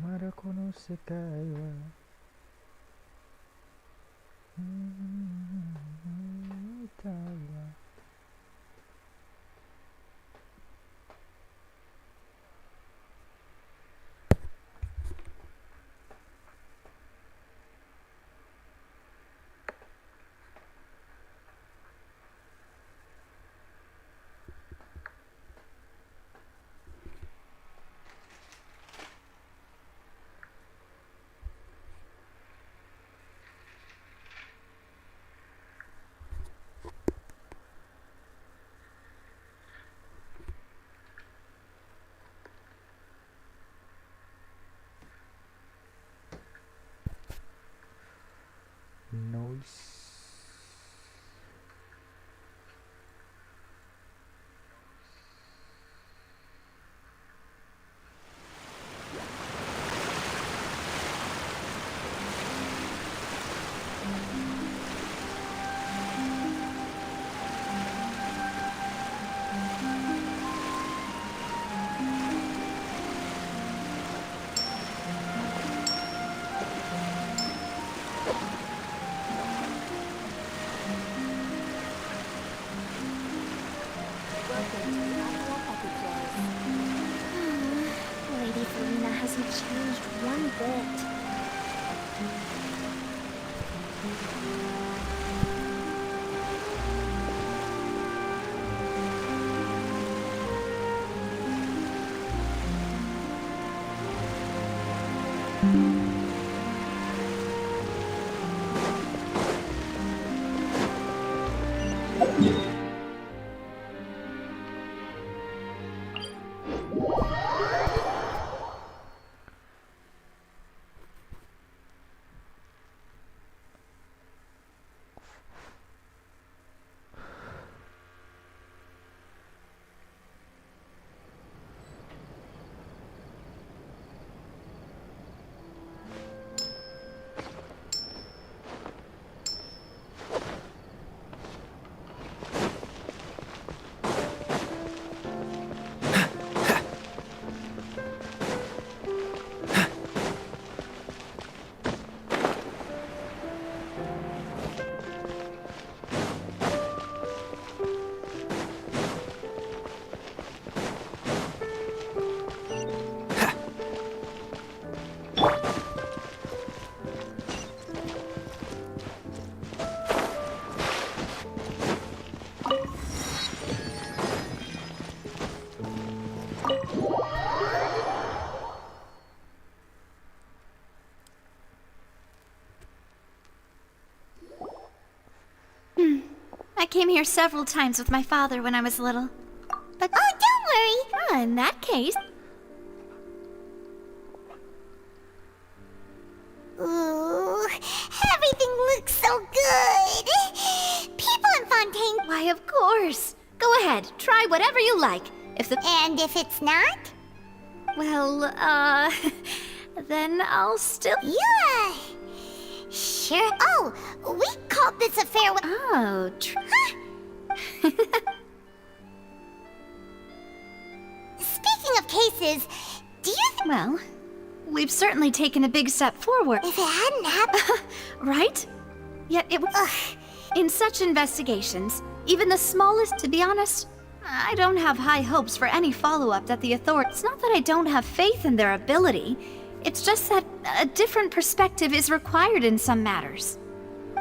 まだこの世界はたわ Noise. Lady Farina hasn't changed one bit. I came here several times with my father when I was little. But Oh, don't worry! in that case... Ooh, everything looks so good! People in Fontaine... Why, of course. Go ahead, try whatever you like. If the... And if it's not? Well, then I'll still... Yeah. Sure. Oh, we called this affair with... Oh, Huh? Speaking of cases, do you Well, we've certainly taken a big step forward. if it hadn't happened... Right? Yet it was... Ugh. In such investigations, even the smallest, to be honest, I don't have high hopes for any follow-up that the authorities... It's not that I don't have faith in their ability. It's just that a different perspective is required in some matters.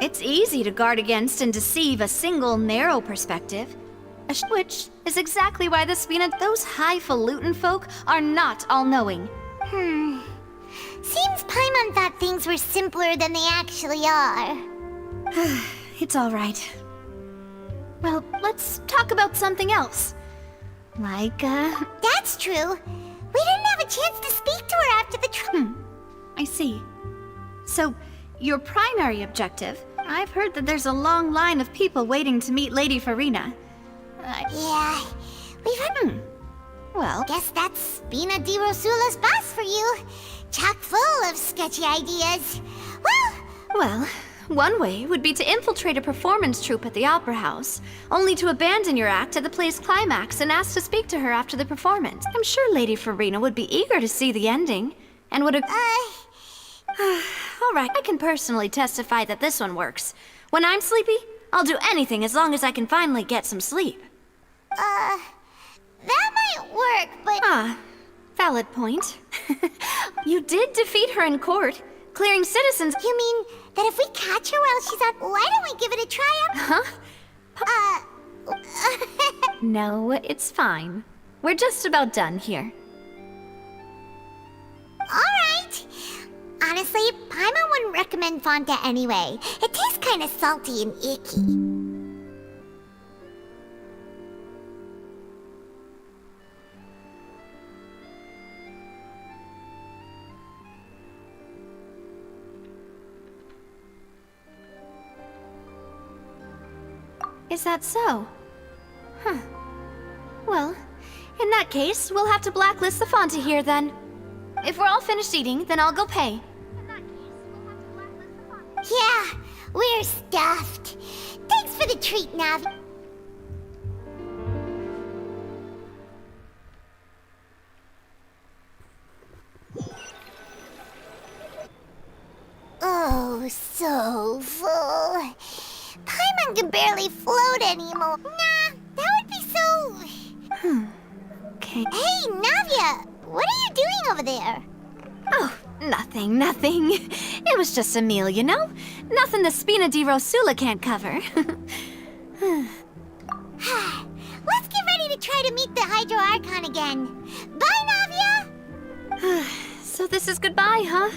It's easy to guard against and deceive a single narrow perspective, which is exactly why the Spina... Those highfalutin folk are not all-knowing. Seems Paimon thought things were simpler than they actually are. It's all right. Well, let's talk about something else. Like, That's true. We didn't have a chance to speak to her after the I see. So, your primary objective? I've heard that there's a long line of people waiting to meet Lady Farina. Yeah, we've heard... Well, Guess that's Spina di Rosula's boss for you. Chock full of sketchy ideas. well, one way would be to infiltrate a performance troupe at the Opera House, only to abandon your act at the play's climax and ask to speak to her after the performance. I'm sure Lady Farina would be eager to see the ending, and would Alright, I can personally testify that this one works. When I'm sleepy, I'll do anything as long as I can finally get some sleep. That might work, but... Valid point. You did defeat her in court, clearing citizens. You mean that if we catch her while she's up, why don't we give it a try? Huh? No, it's fine. We're just about done here. Alright. Honestly, Paimon wouldn't recommend Fonta anyway. It tastes kinda salty and icky. Is that so? Huh. Well, in that case, we'll have to blacklist the Fonta here then. If we're all finished eating, then I'll go pay. Yeah, we're stuffed. Thanks for the treat, Nav. Oh, so full. Paimon can barely float anymore. Nah, that would be so... Okay. Hey, Navia! What are you doing over there? Oh, nothing. It was just a meal, you know? Nothing the Spina di Rosula can't cover. Let's get ready to try to meet the Hydro Archon again. Bye, Navia! So this is goodbye, huh?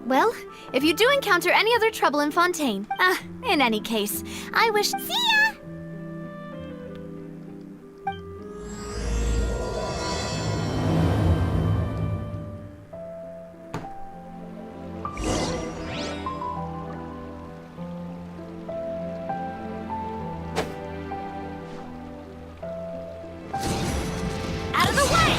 Well, if you do encounter any other trouble in Fontaine, in any case, I wish... See ya! Out of the way!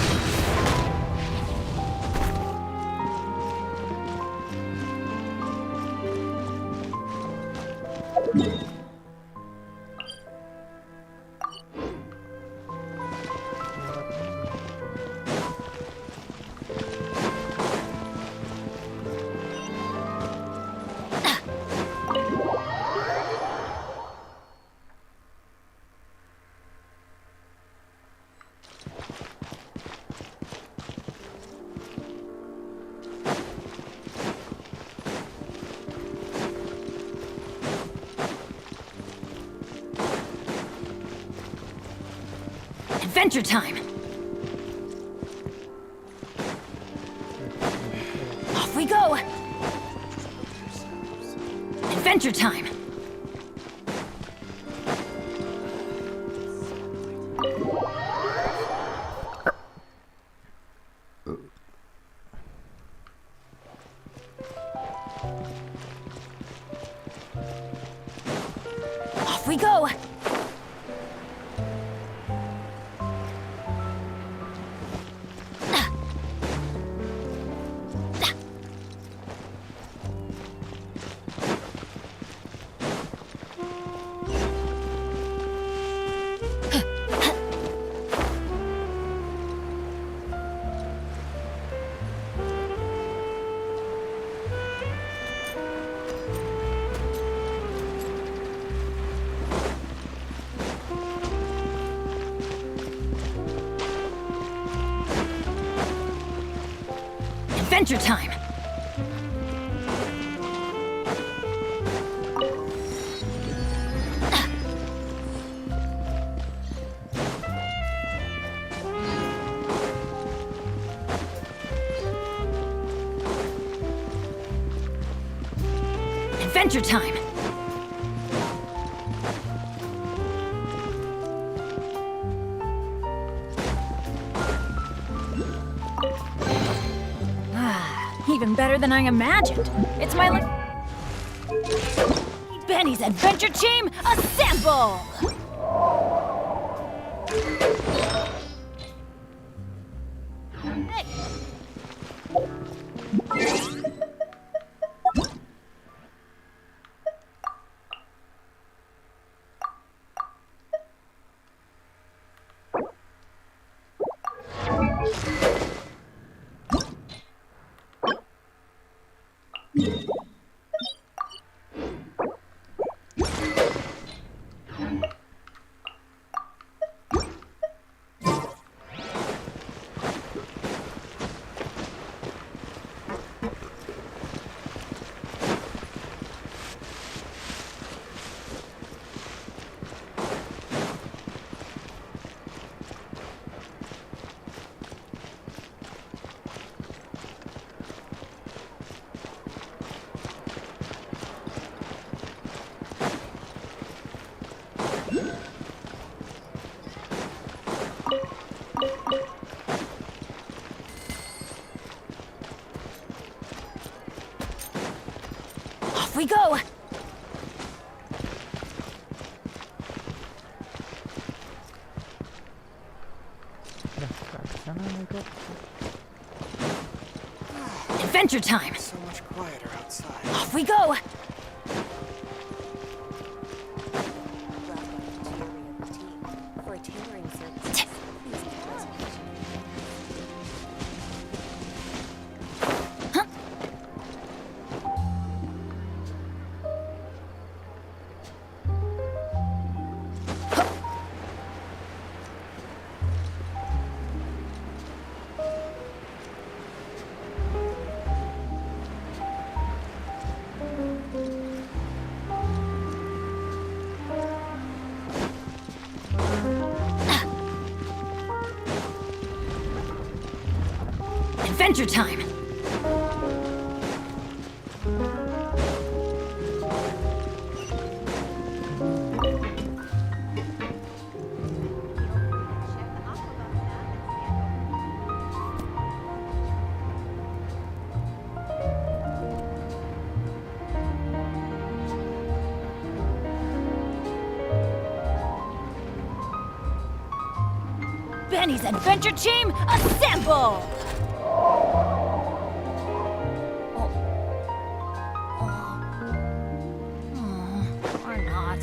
Adventure time! Off we go! Adventure time! Off we go! Adventure time! Adventure time! Even better than I imagined. It's my Benny's Adventure Team, assemble! Off we go! Dah, kat sana mereka. Adventure time! So much quieter outside. Off we go! For a tailoring service, please get reservation. Adventure time! Benny's adventure team, assemble! Or not.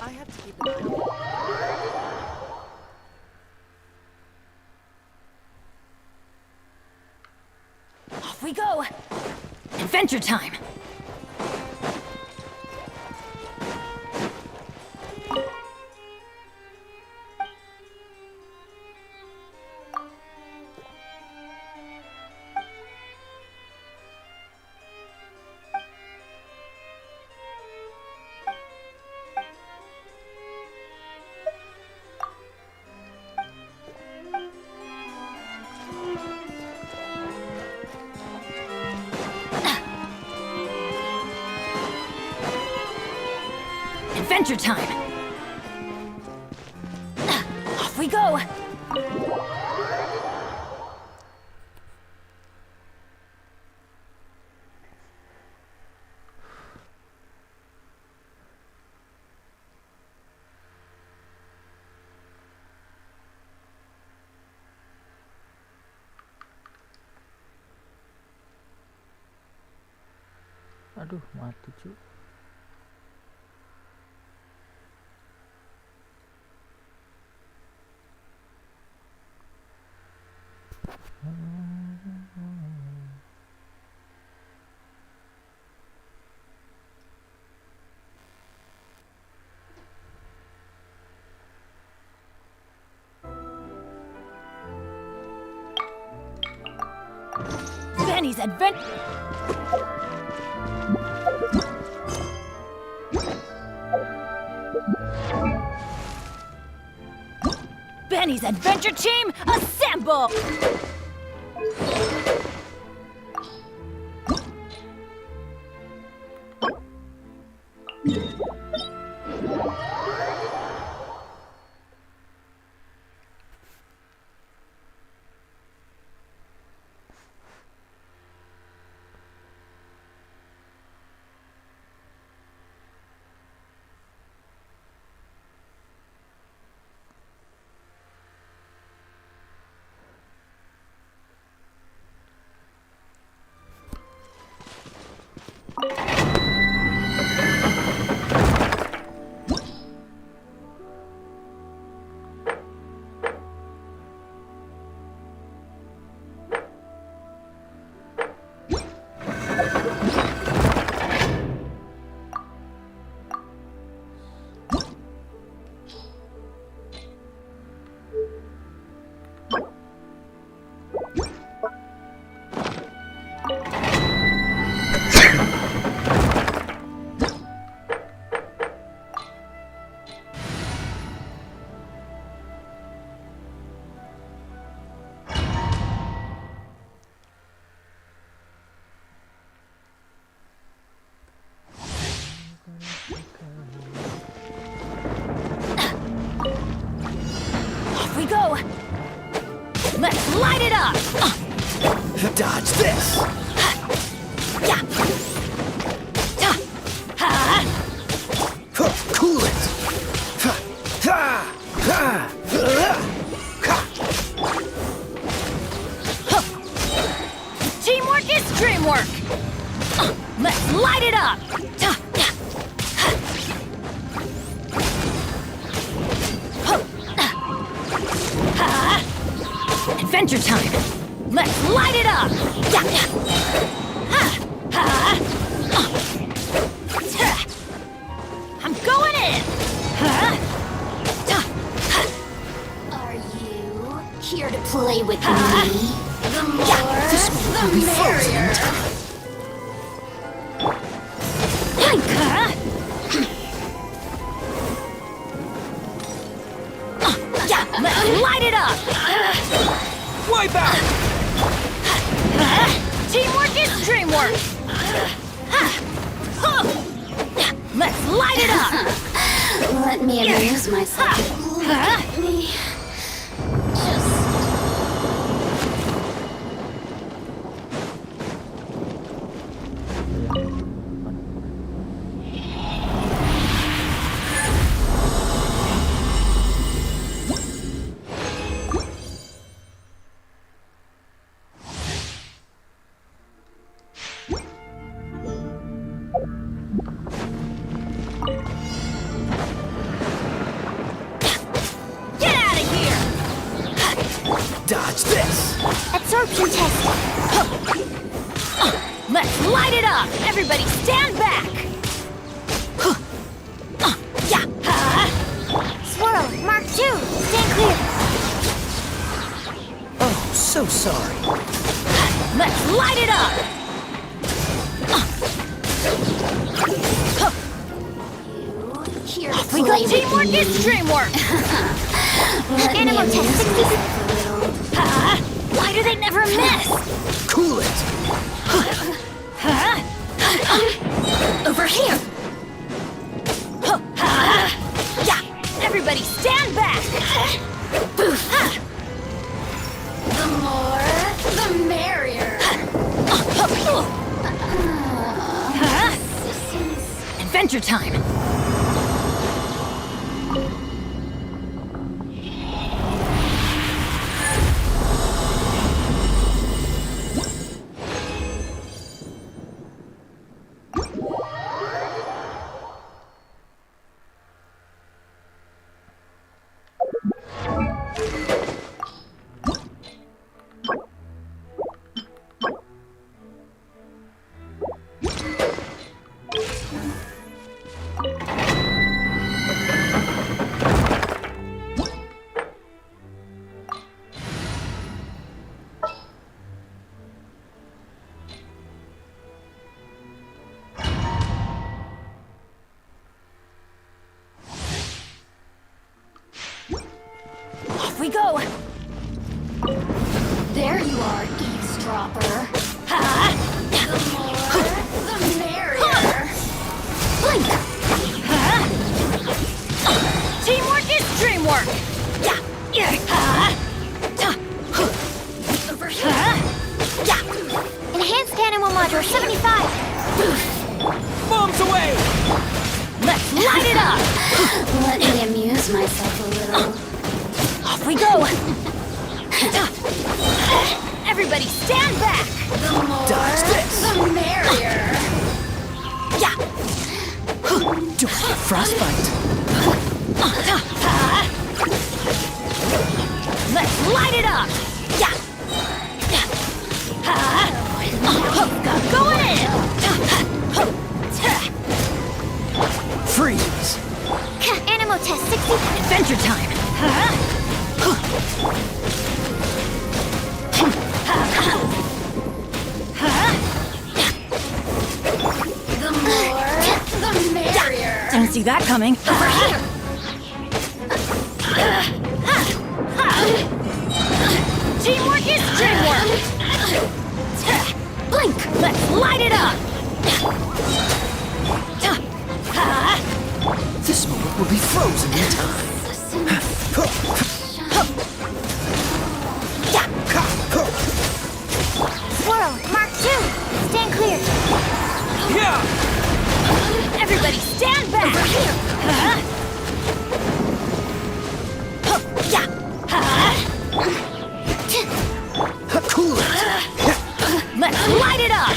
I have to keep an eye on Off we go! Adventure time! Adventure time! Off we go! Aduh, mati cuy. Benny's advent. Benny's adventure team, assemble! Off we go! Let's light it up! Dodge this! Yeah! Cool it! Teamwork is dreamwork! Let's light it up! Adventure time! Let's light it up! I'm going in! Are you here to play with me? The more, the merrier. Let's light it up! Wipe out! Teamwork is dreamwork! Let's light it up! Let me amuse myself. Let me just... Get out of here! Dodge this! Absorption test. Let's light it up! Everybody stand back! Swirl, Mark 2. Stand clear. Oh, so sorry. Let's light it up! Here to We play got with teamwork me. is dreamwork! Let me Animal amuse test 60 myself a little. Why do they never miss? Cool it! Over here! Yeah! Everybody stand back! The more, the merrier. Adventure time! eavesdropper. Ha! The more, the merrier. Blink! Ha! Teamwork is dreamwork! Yeah! Yeah! Ha! Over here! Yeah! Enhanced animal module 75. Bombs away! Let's light it up! Let me amuse myself a little. Off we go! Everybody stand back! The more, Dodge this! the merrier! Yeah! Don't get frostbite. Let's light it up! Yeah! Going in! Freeze! Animal test 60. Adventure time! The more, the merrier! Didn't see that coming. Over here! Teamwork is dreamwork! Blink! Let's light it up! This moment will be frozen in time. Swirl, Mark 2. Stand clear. Yeah! Everybody stand back! Over here! Yeah! Cool it! Let's light it up!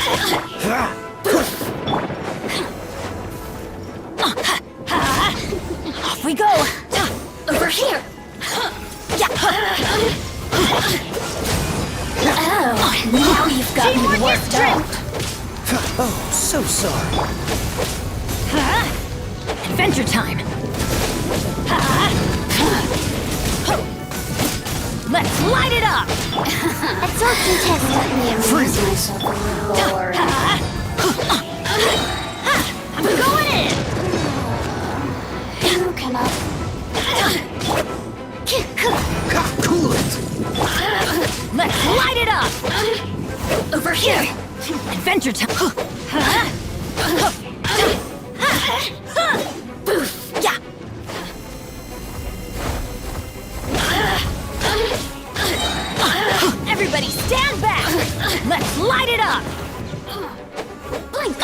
Off we go! Over here! Yeah! Oh, now you've got me worked up! Oh, so sorry. Adventure time! Let's light it up! Absorption test. Let me amuse myself a little more. I'm going in! You cannot. Cool it! Let's light it up! Over here! Adventure time! Boof! Yeah! Everybody stand back! Let's light it up! Blink!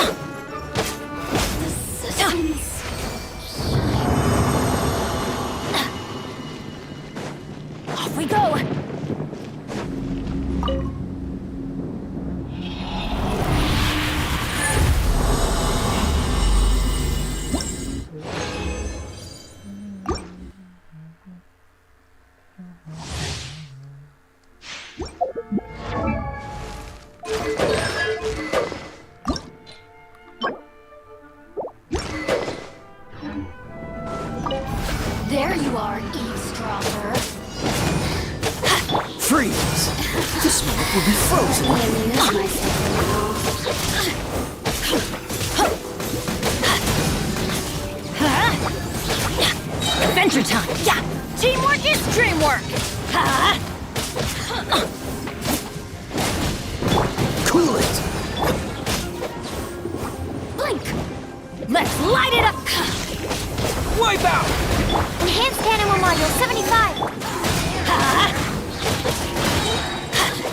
Off we go! There you are, eavesdropper. Freeze! This moment will be frozen. Let me amuse myself a little. Adventure time! Yeah! Teamwork is dreamwork! Cool it! Blink! Let's light it up! Wipe out! Enhanced animal module 75.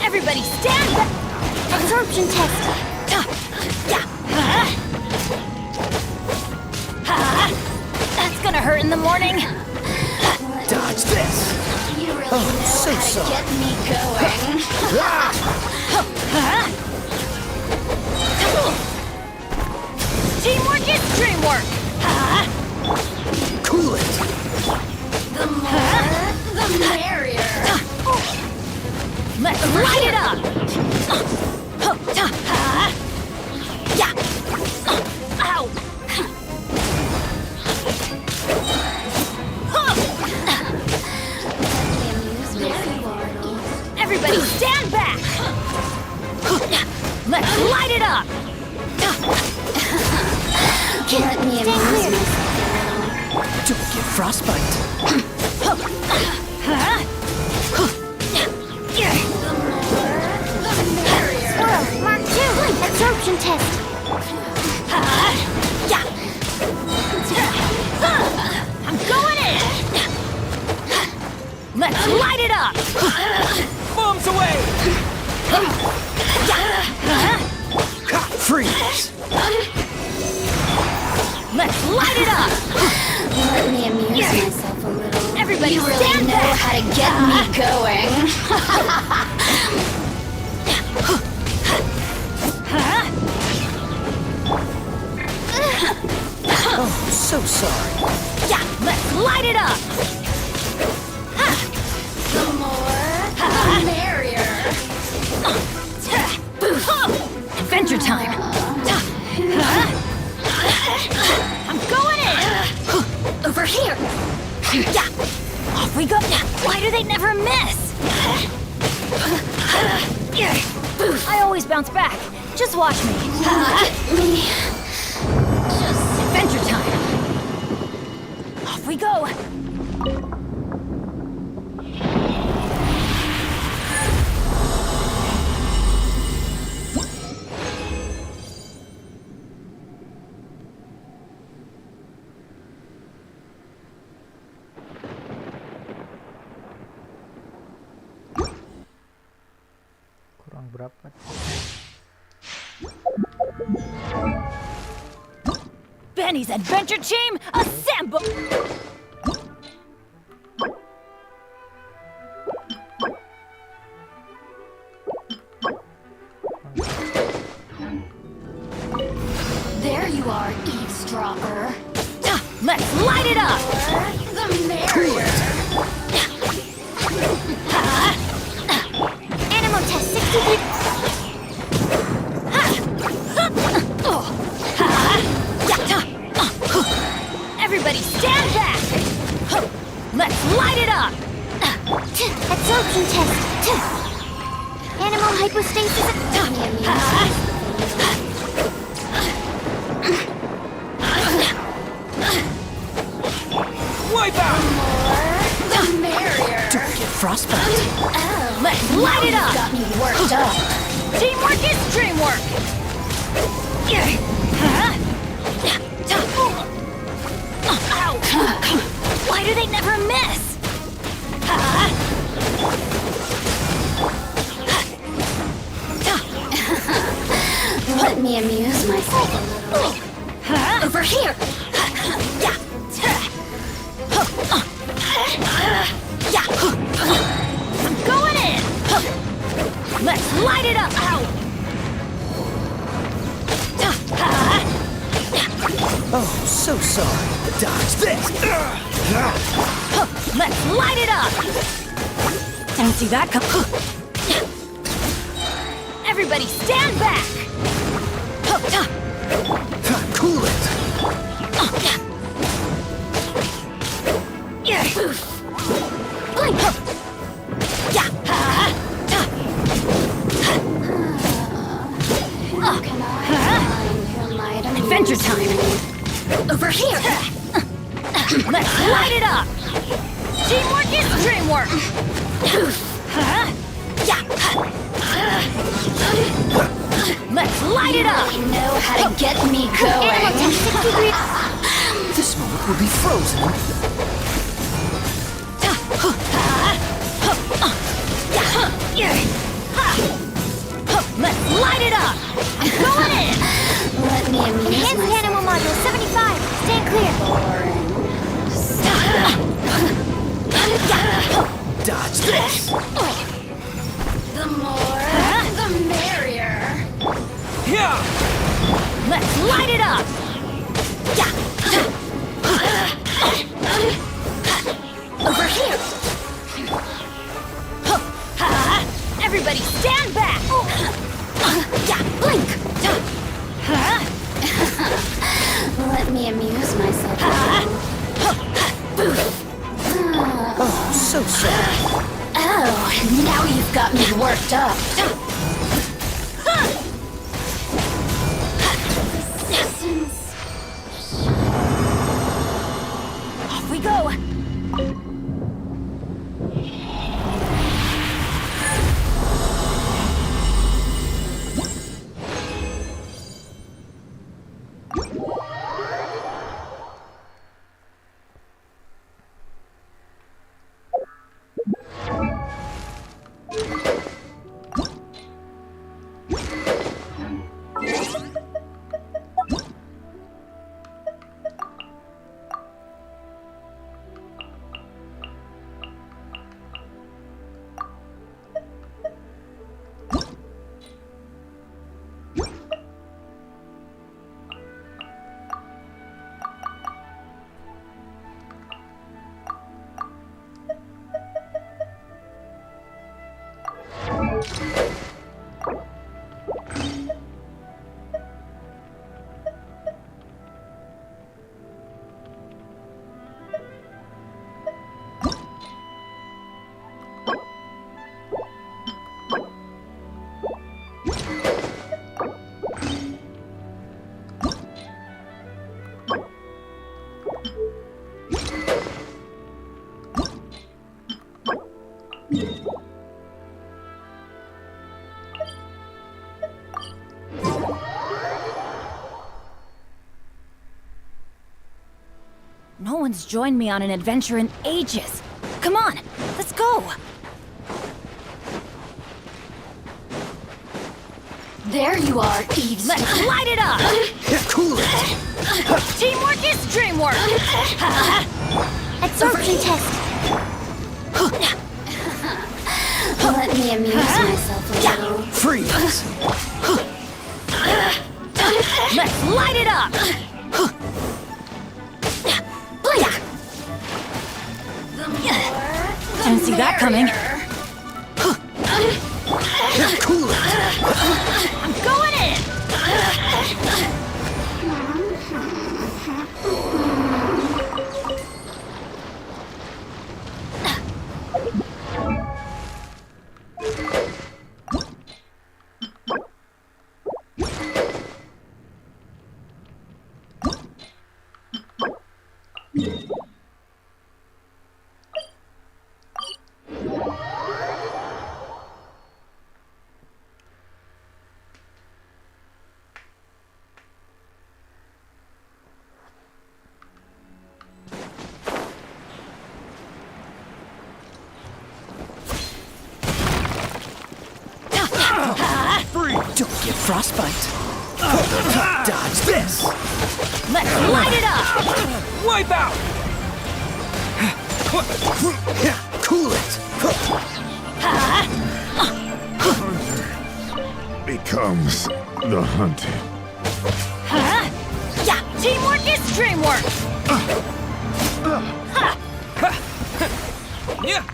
Everybody stand back! Absorption test. Yeah! That's gonna hurt in the morning! Dodge this! You really Oh, know so how to sorry. get me going. Ah! Teamwork is dreamwork! Cool it! The more, the merrier! Let's light it up! Yeah! Ow! Everybody stand back! Let's light it up! Let me amuse myself. Don't get frostbite. The more, the merrier! absorption test. Yeah. I'm going in. Let's light it up. Bombs away! Freeze! Let's light it up. Let me amuse myself a little. Everybody You really stand know back. how to get me going. Oh, so sorry. Yeah, let's light it up. The more, the merrier. Adventure time. I'm going in. Over here. Yeah. Off we go. Why do they never miss? I always bounce back. Just watch me. Get me. Adventure time. Off we go. Kurang berapa? Benny's adventure team, assemble! There you are, eavesdropper. Let's light it up! The merrier. Animal test 63. Everybody stand back! Let's light it up! Absorption test. Animal hypostasis. Wipe out! The merrier. Don't get frostbite. Let's light it up! Got me worked up. Teamwork is dreamwork! Ow! Why do they never miss? Let me amuse myself a little. Over here. Yeah. I'm going in. Let's light it up. Ow. Oh, so sorry. Dodge this! Let's light it up. Didn't see that come. Everybody stand back. Cool it! Blink. Adventure time. Over here. Let's light it up. Teamwork is dreamwork. Let's light it up. You know how to get me going. This moment will be frozen. Let's light it up. I'm going in. Let me amuse Enhanced myself. animal module 75. Stand clear. Dodge this! The more, the merrier. Yeah! Let's light it up. Over here. Everybody stand back. Blink. Let me amuse myself. Oh, so sorry. Oh, now you've got me worked up. Off we go. No one's joined me on an adventure in ages. Come on, let's go! There you are, Eve. Let's light it up! Cool it! Teamwork is dreamwork! Absorption test. Let me amuse myself a little. Freeze! Let's light it up! Didn't see that coming. Cool it! I'm going in! Don't get frostbite. Dodge this! Let's light it up! Wipe out! Cool it! Becomes the hunted. Yeah, teamwork is dreamwork! Yeah!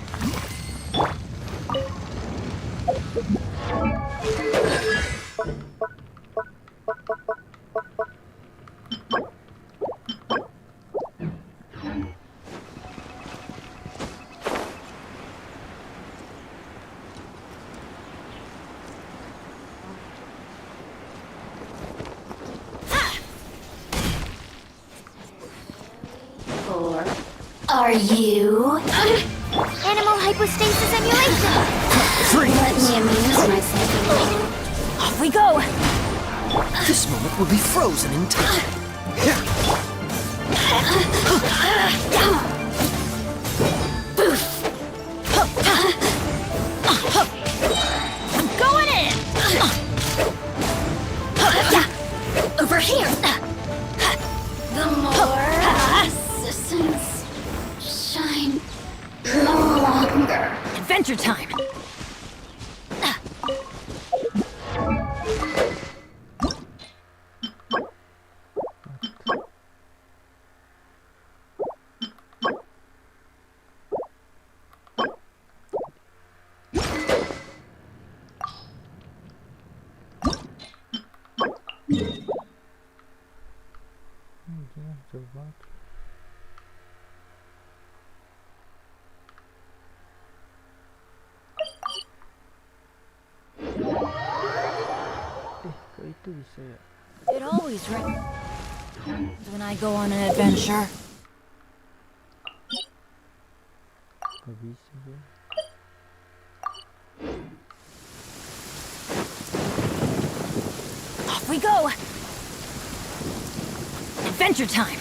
Are you? Animal hypostasis emulation. Let me amuse myself a little. Off we go! This moment will be frozen in time. I'm going in! Over here! The more resistance shine no longer. Adventure time! Jauh banget. Kok itu bisa ya? It always rains when I go on an adventure. Kok bisa ya? Off we go! Adventure time!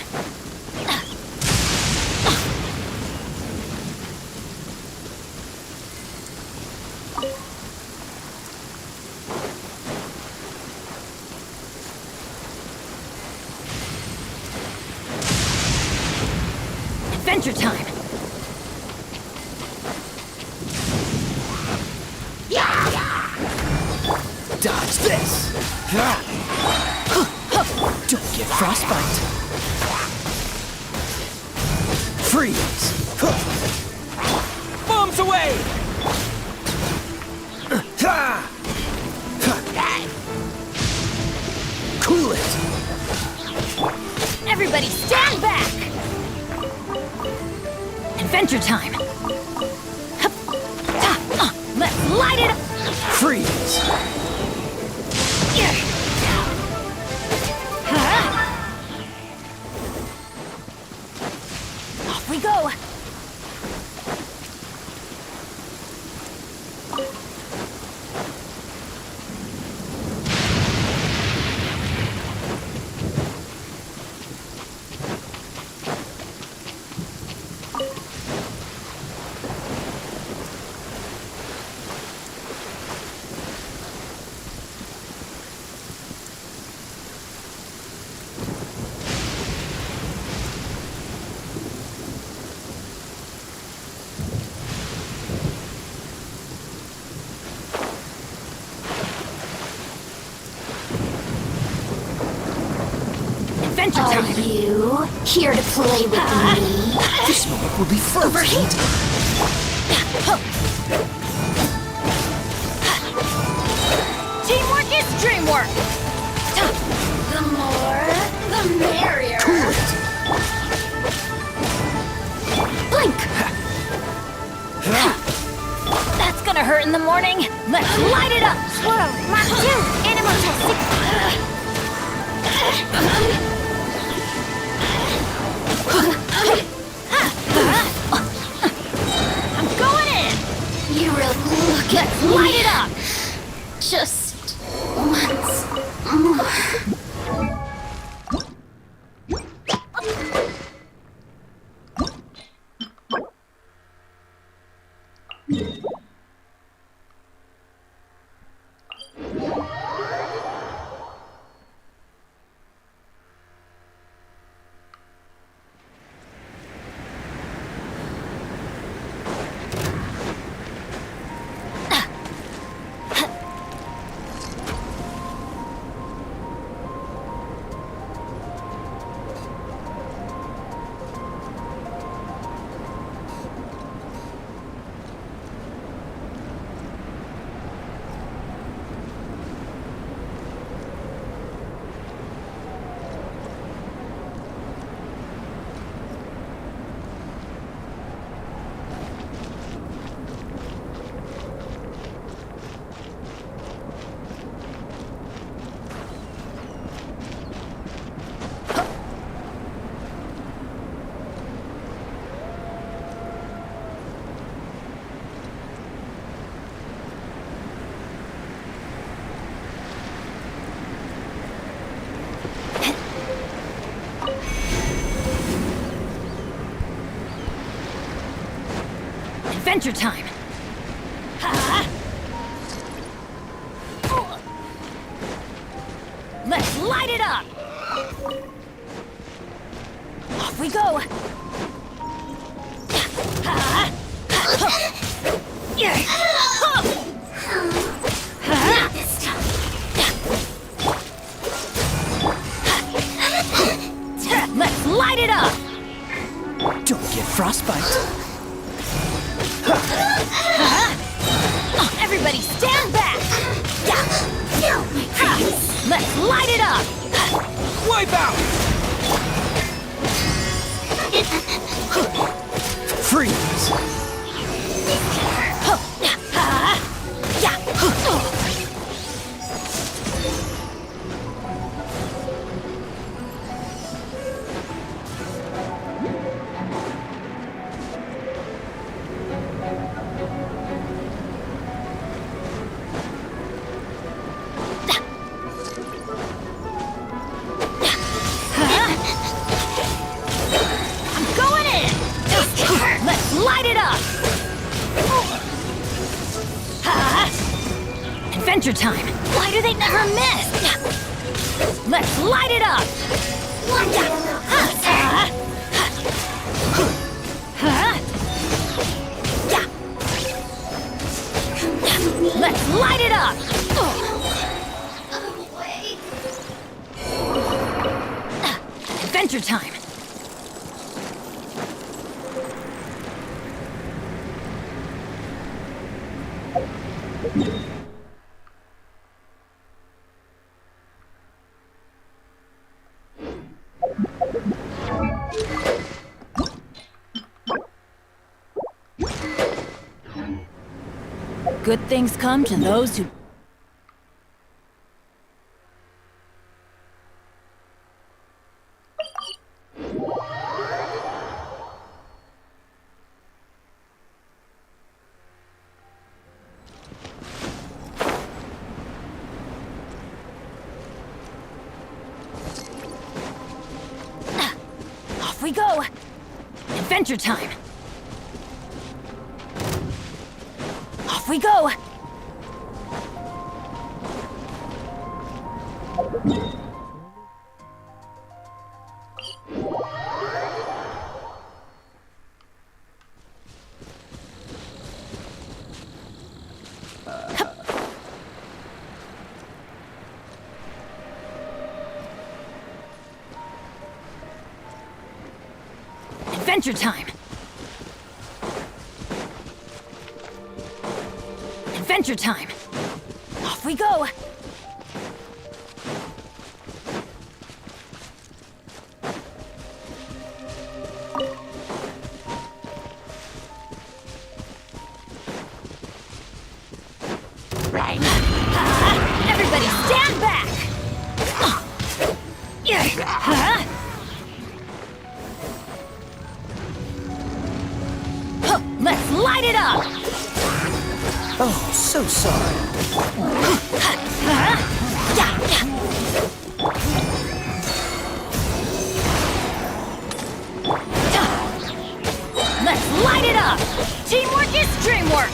Adventure time! Dodge this! Don't get frostbite! Freeze! Bombs away! Adventure time! Let's light it up! Freeze! Off we go! Adventure Are time! you here to play with me? This moment will be frozen. Teamwork is dreamwork! The more, the merrier. Blink! That's gonna hurt in the morning! Let's light it up! Swirl, Mark 2, animal testing. I'm going in! You really look at Let's me. light it up! Just once more. Adventure time! Let's light it up! Off we go! This time. Let's light it up! Don't get frostbite. Everybody stand back! Feel my face. Let's light it up! Wipe out! Freeze! Going in! Let's light it up! Adventure time! Why do they never miss? Let's light it up! Let's light it up! Adventure time! Good things come to those who... Off we go! Adventure time! Off we go! Adventure time! Adventure time! Off we go! Everybody stand back! Let's light it up! Oh, so sorry. Let's light it up! Teamwork is dreamwork!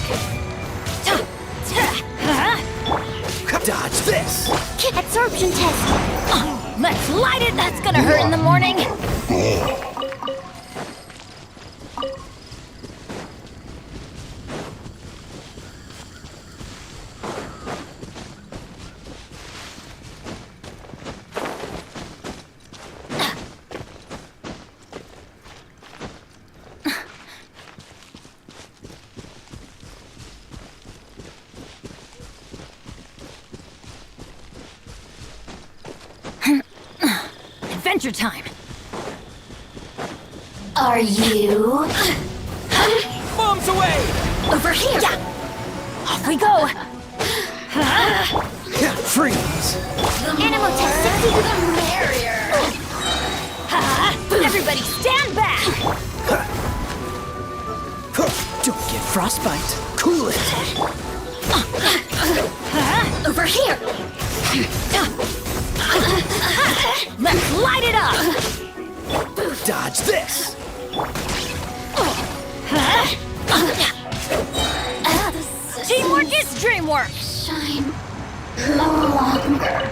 Dodge this! Absorption test. Let's light it! That's gonna hurt in the morning! Adventure time! Are you? Bombs away! Over here! Off we go! Freeze! Animal test 60. The merrier. Everybody stand back! Don't get frostbite. Cool it. Over here! Let's light it up! Dodge this! Teamwork is dreamwork! Shine no longer.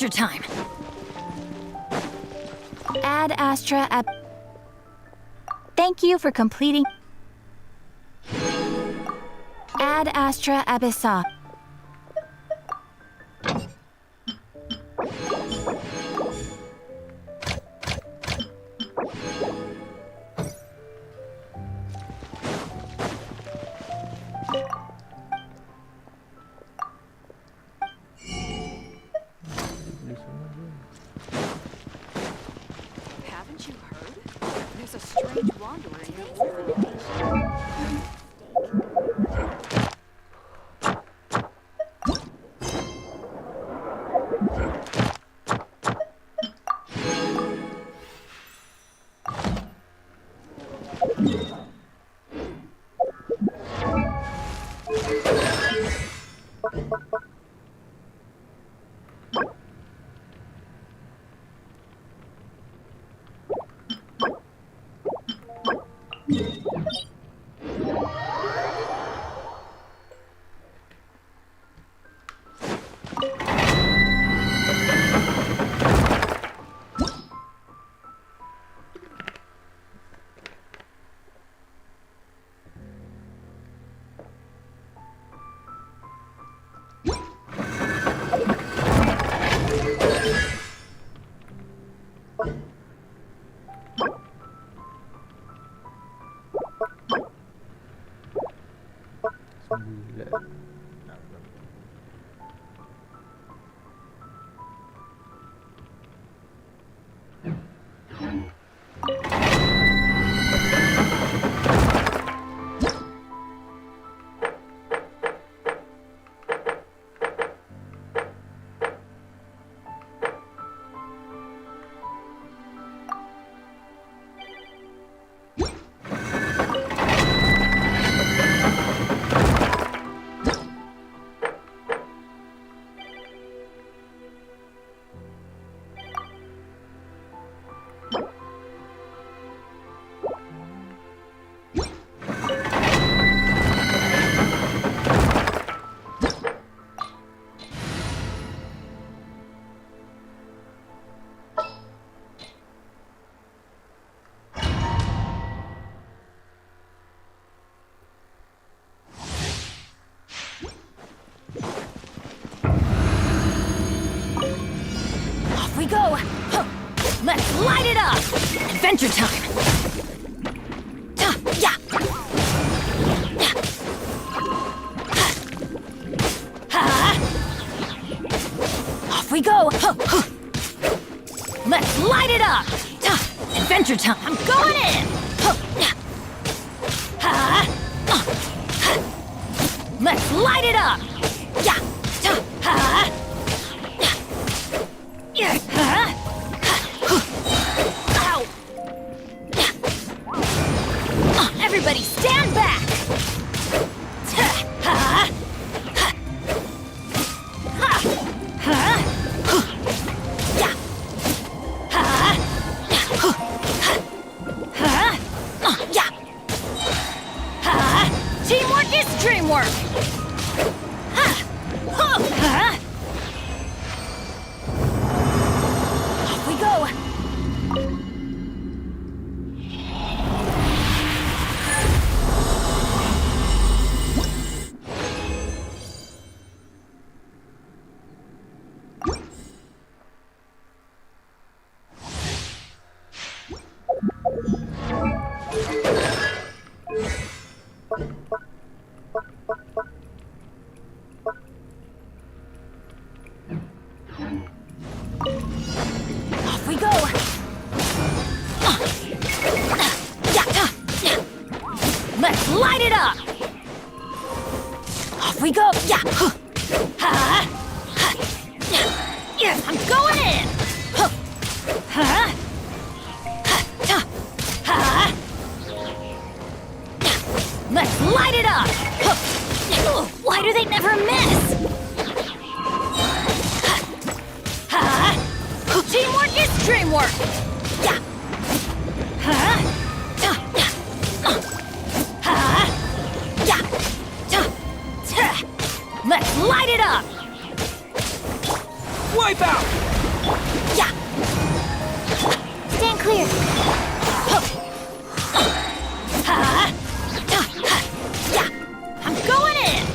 Adventure time! Ad Astra ab... Thank you for completing... Ad Astra Abyssa. Haven't you heard? There's a strange wanderer near Indonesia. We go! Huh. Let's light it up! Adventure time! Yeah! Off we go! Let's light it up! Adventure time! I'm going in! Let's light it up! Yeah! Ow! Everybody stand back! Teamwork is dreamwork! Off we go! Off we go! Let's light it up! Off we go! I'm going in! Let's light it up! Why do they never miss? Teamwork is dreamwork! Let's light it up! Wipe out! Yeah. Stand clear. Yeah. I'm going in.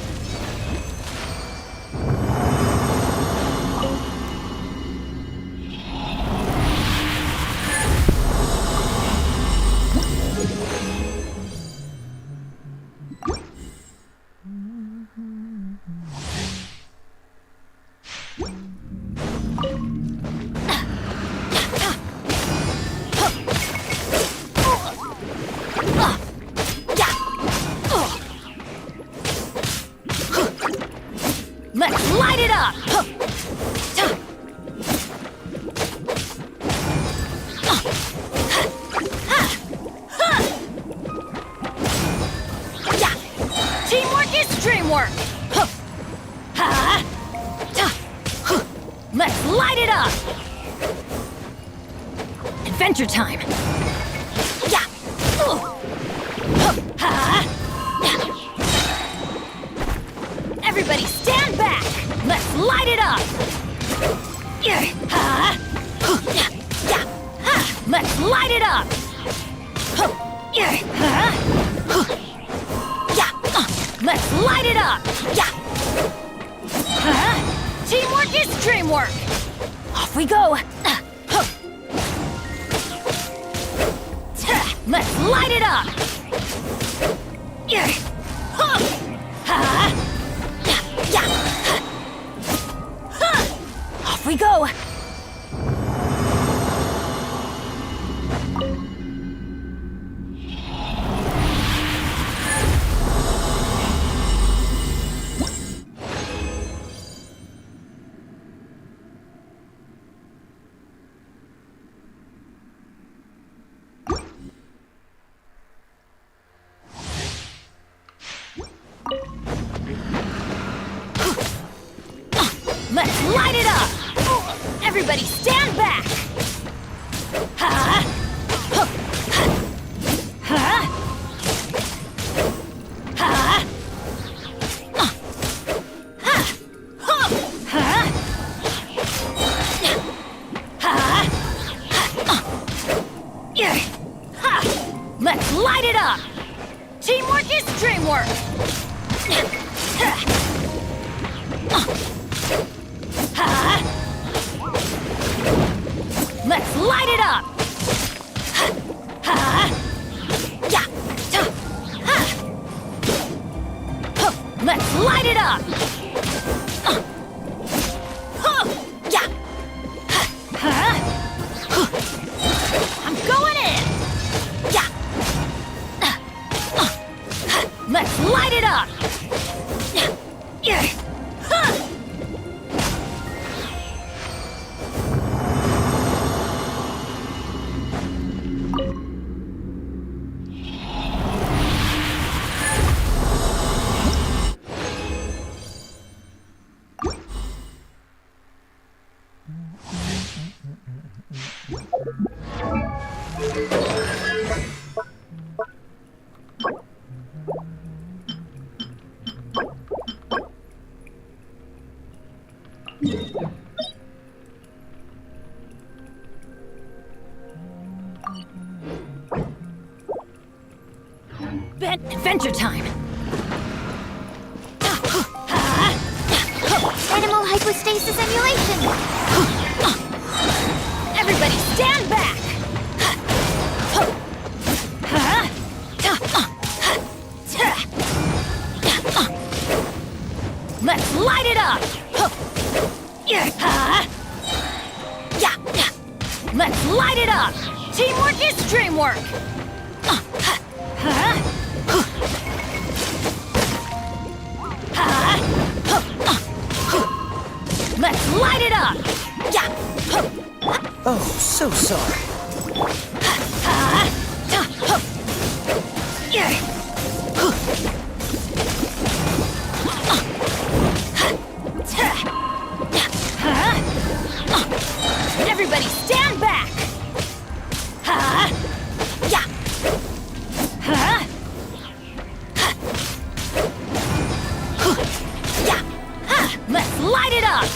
Let's light it up! Teamwork is dreamwork! Let's light it up! Adventure time! Everybody stand back! Let's light it up! Let's light it up! Let's light it up! Teamwork is dreamwork! Off we go! Let's light it up! Off we go! Let's light it up! Everybody stand back! Let's light it up! Teamwork is dreamwork! Let's light it up! Let's light it up! I'm going in! Let's light it up! Adventure time! Animal hypostasis emulation. Everybody stand back! Let's light it up! Let's light it up! Teamwork is dreamwork! Let's light it up! Oh, so sorry. Everybody stand back! Let's light it up!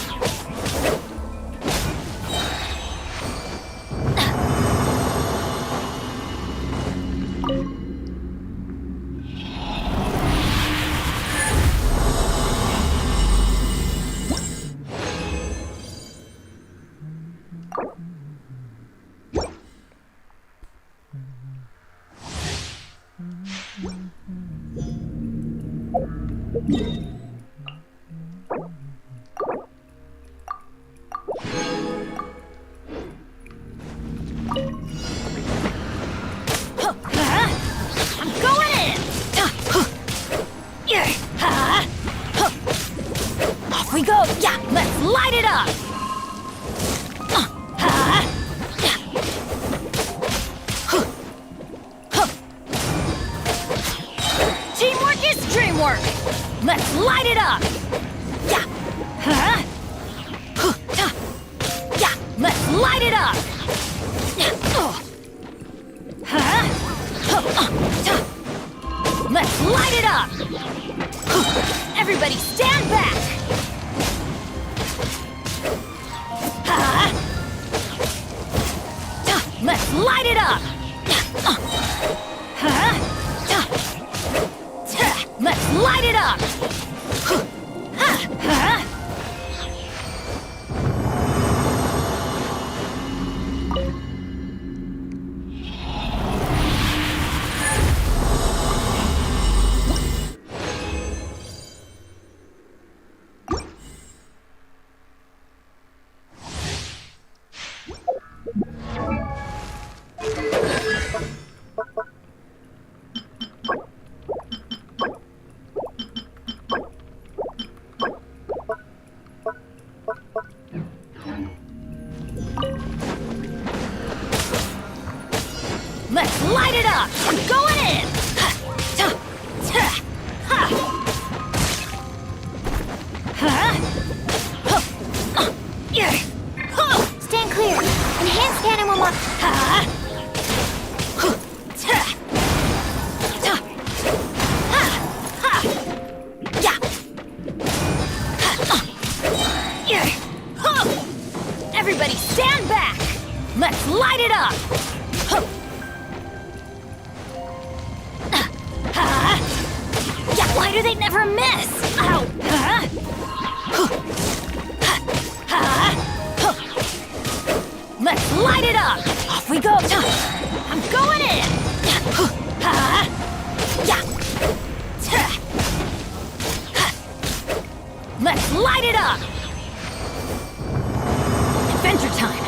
I'm going in! Off we go! Yeah, let's light it up! Teamwork is dreamwork! Let's light it up! Yeah! Yeah, let's light it up! Let's light it up! Everybody stand back! Let's light it up! Let's light it up! Let's light it up! I'm going in! Stand clear. Enhanced animal mo- Everybody stand back! Let's light it up! Yeah, why do they never miss? Ow! Let's light it up! Off we go! I'm going in! Yeah! Let's light it up! Adventure time!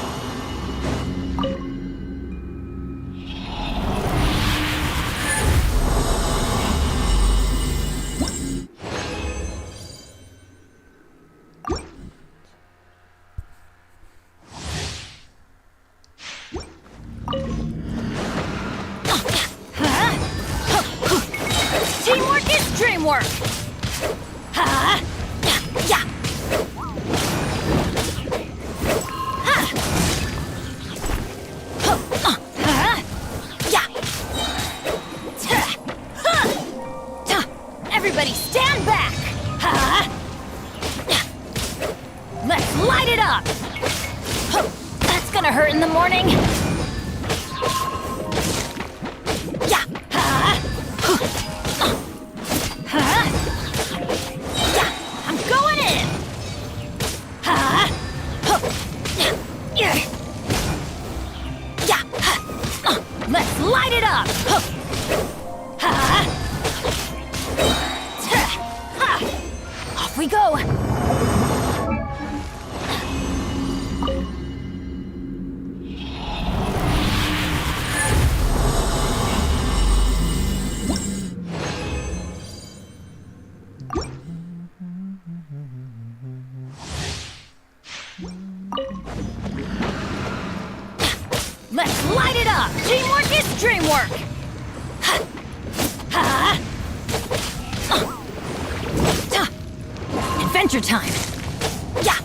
Teamwork is dreamwork! Yeah! Everybody stand back! Let's light it up! That's gonna hurt in the morning! Yeah! Yeah! I'm going in! Yeah! Let's light it up! Off we go! Let's light it up! Teamwork is dreamwork! Adventure time! Yeah!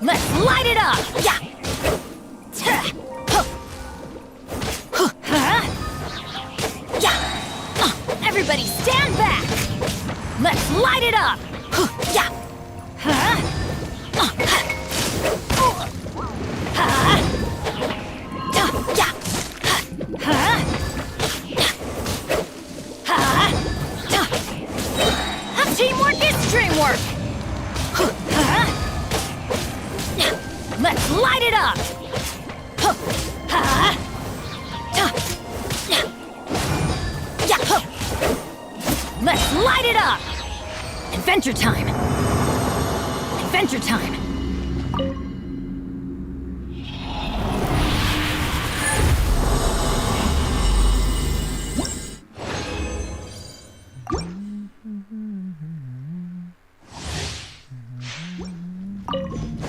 Let's light it up! Yeah! Yeah! Everybody stand back! Let's light it up! Yeah! Teamwork is dreamwork! Let's light it up! Yeah! Let's light it up! Adventure time! Adventure time!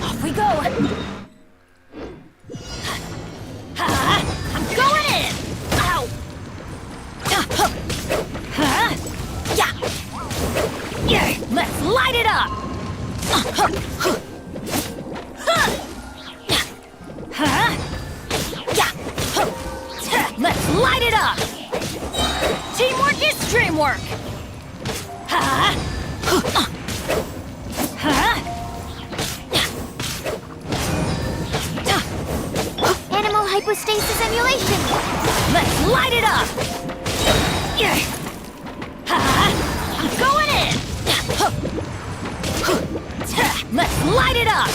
Off we go! I'm going in! Ow! Yeah! Let's light it up! Let's light it up! Teamwork is dreamwork! Animal hypostasis emulation. Let's light it up! Yeah! I'm going in! Let's light it up!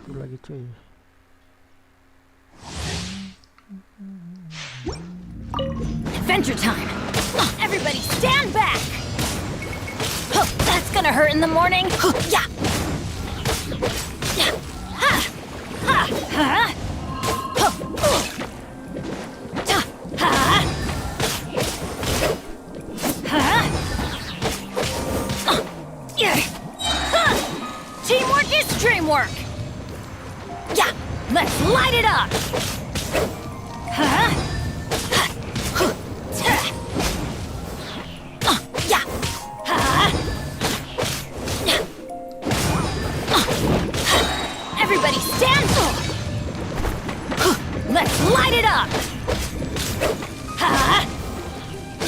Satu lagi cuy. Adventure time! Everybody stand back! That's gonna hurt in the morning! Yeah! Teamwork is dreamwork! Yeah! Let's light it up! Everybody stand still! Let's light it up!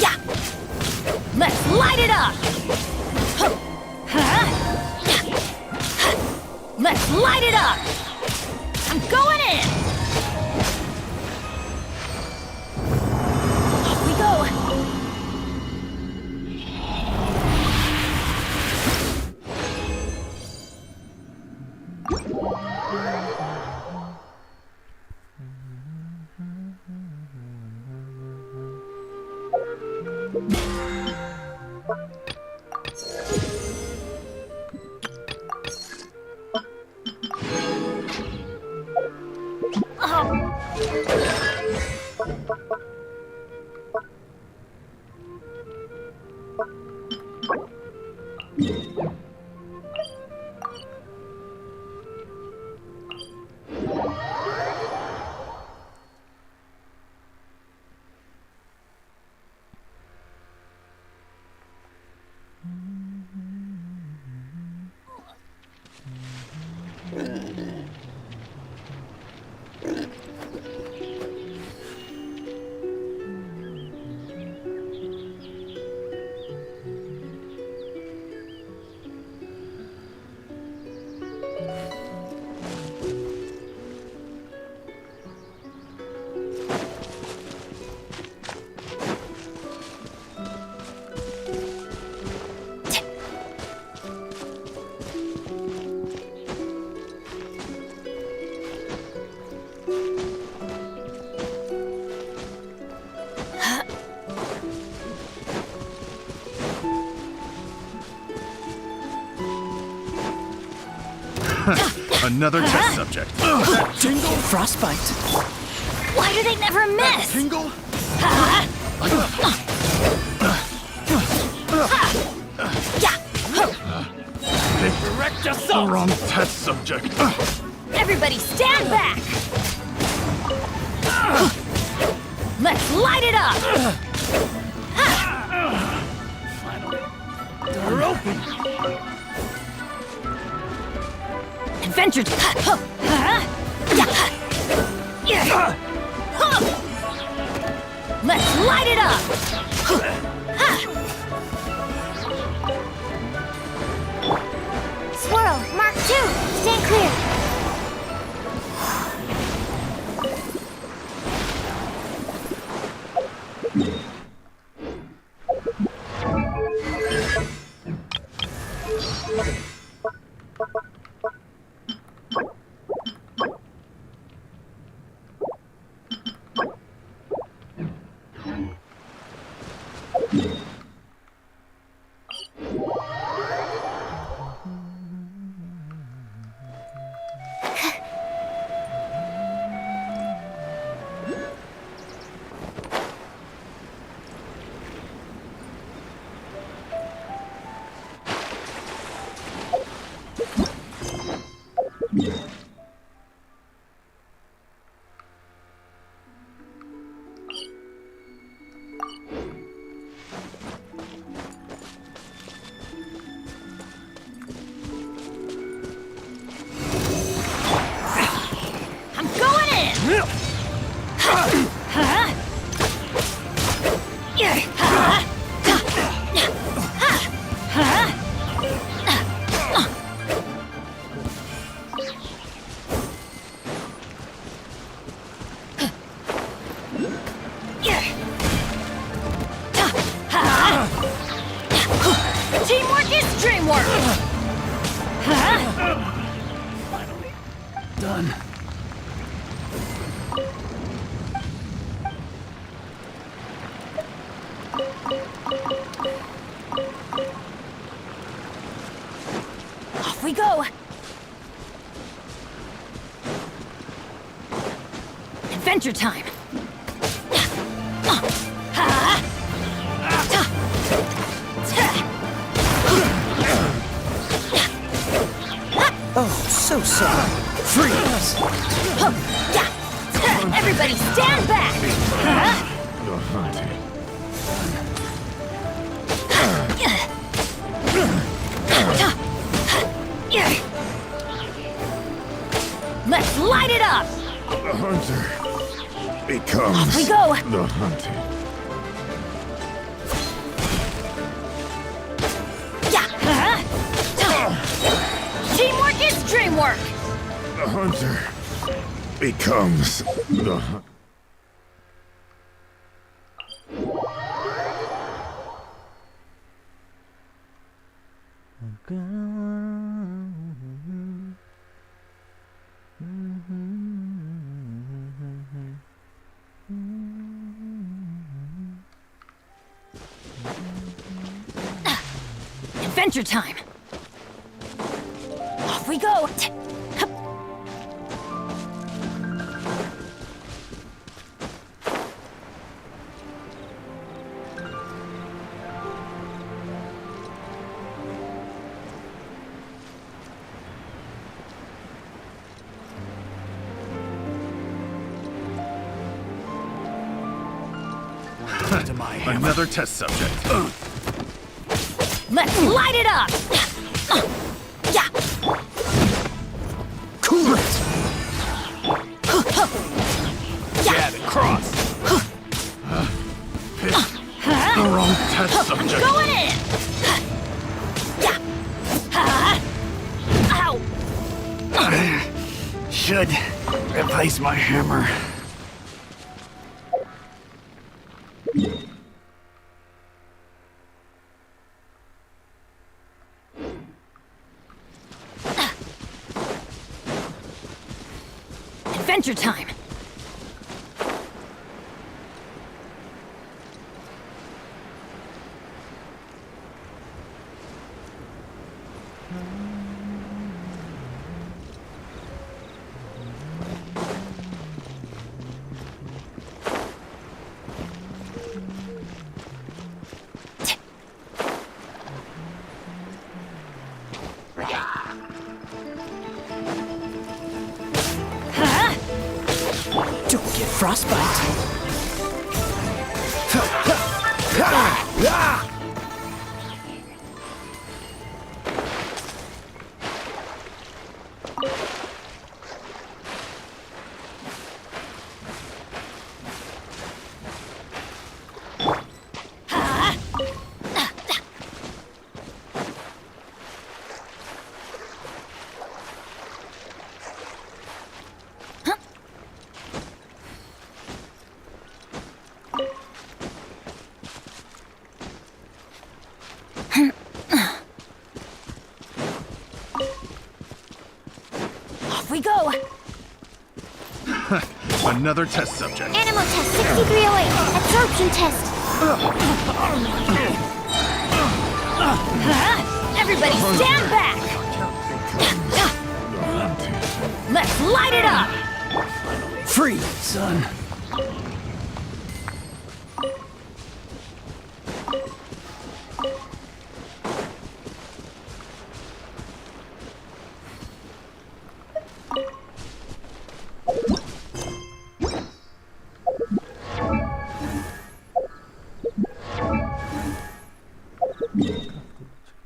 Yeah! Let's light it up! Let's light it up! I'm going in! Off we go! Another test subject. That tingle? Frostbite. Why do they never miss? Tingle? They Correct the yourself! wrong test subject. Everybody stand back! Let's light it up! They're open! Adventure Let's light it up! I'm going in! Teamwork is dreamwork! Done. Off we go! Adventure time! Oh, so sorry. Freeze! Everybody stand back! The hunted. Let's light it up! The hunter becomes Off we go! the hunted. Teamwork is dreamwork! The hunter becomes the hunt. Adventure time! Off we go! Another test subject. Let's light it up! Cool it! Jab and cross. Pick the wrong test subject. Going in! Ow! Should replace my hammer. Adventure time! Don't get frostbite. Off we go! Another test subject. Animal test 6308. Absorption test. Everybody stand back! Let's light it up! Free, son.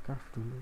Craft dulu.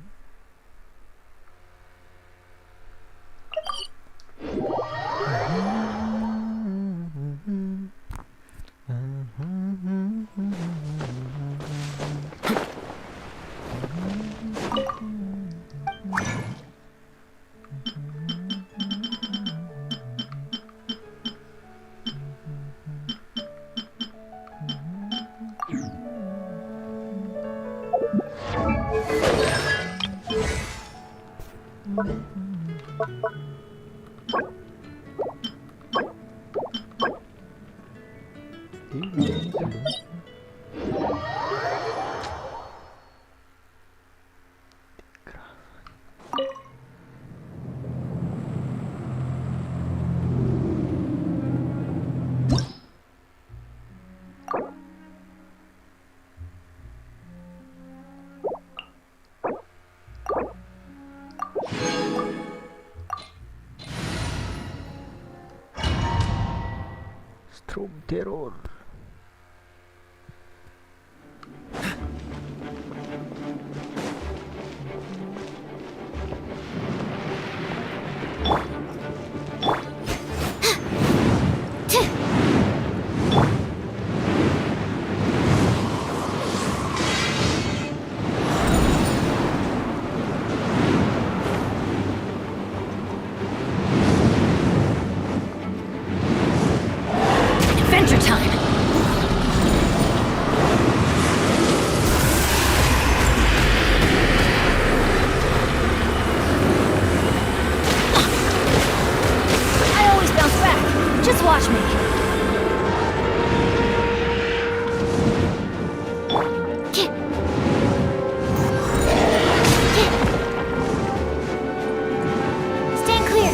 Strom terror. Adventure time! I always bounce back. Just watch me. Stand clear.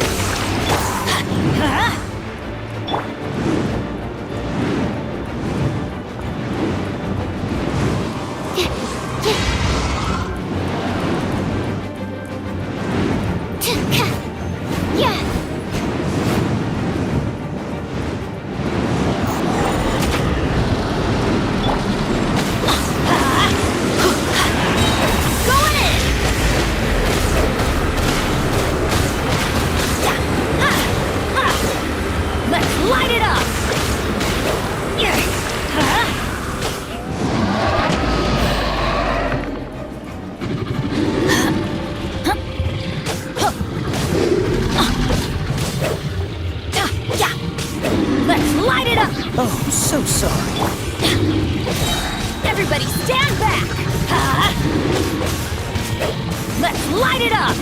Yeah. Going in! Let's light it up! Let's light it up! Oh, so sorry. Everybody stand back! Let's light it up!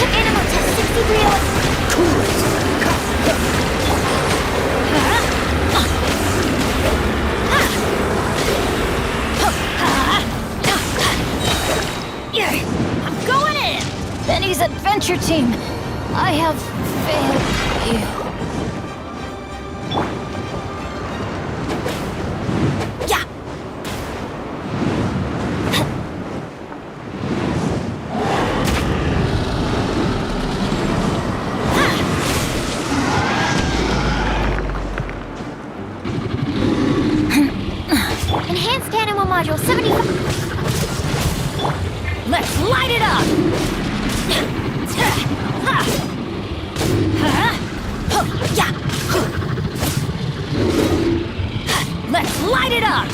Animal test 6308. I'm going in! Benny's adventure team! I have failed you. Yeah. Enhanced animal module 75. Let's light it up! Let's light it up!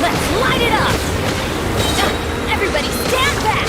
Let's light it up! Everybody stand back!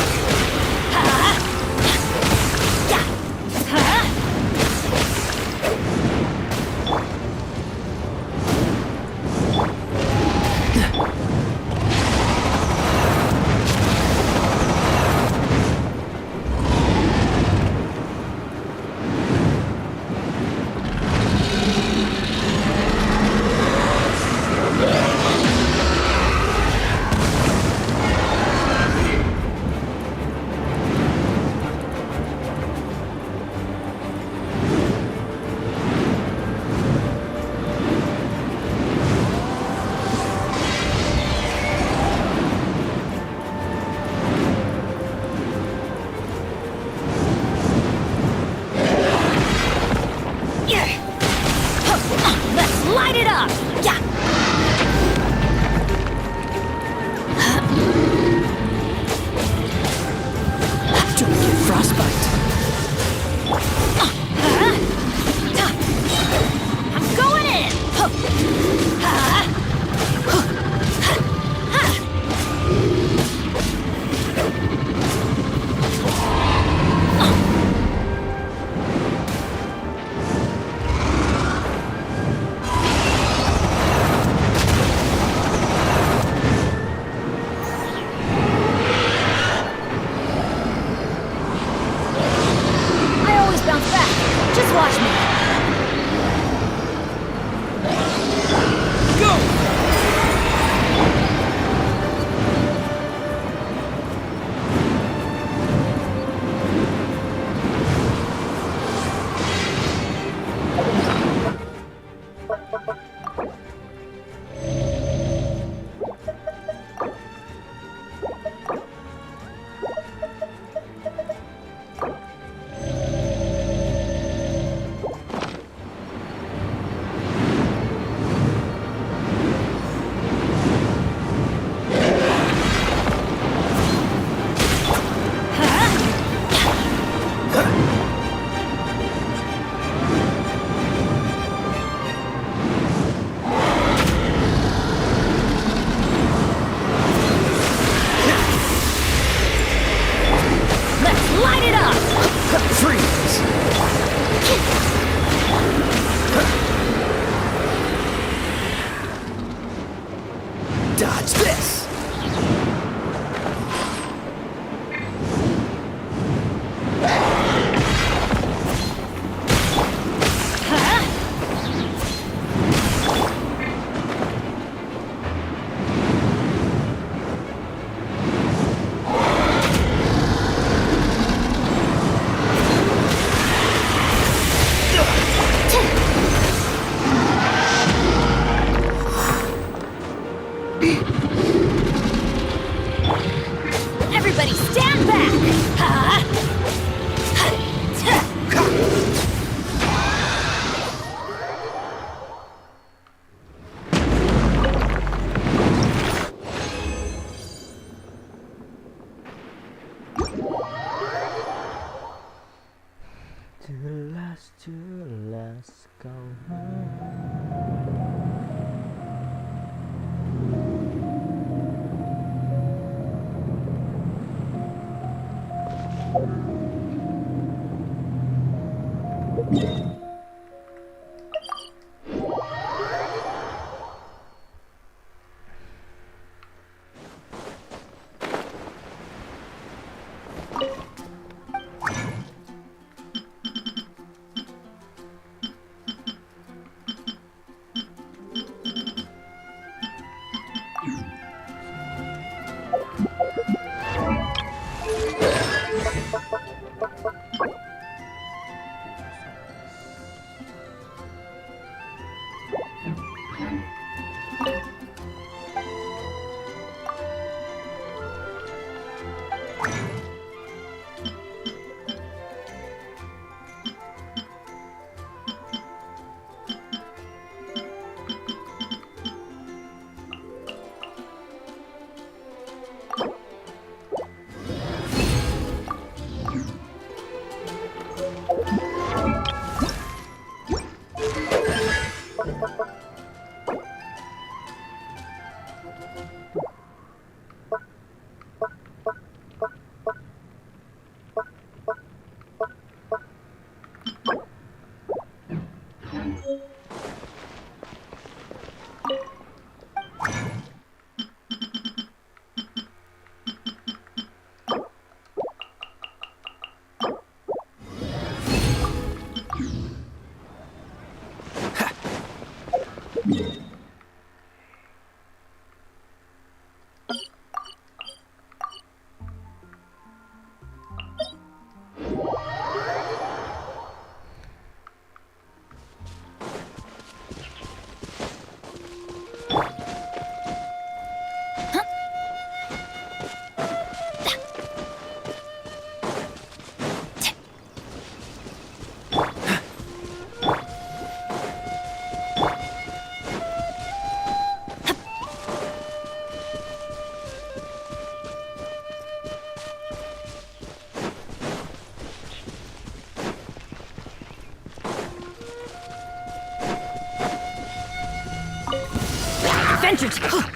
Adventure Time!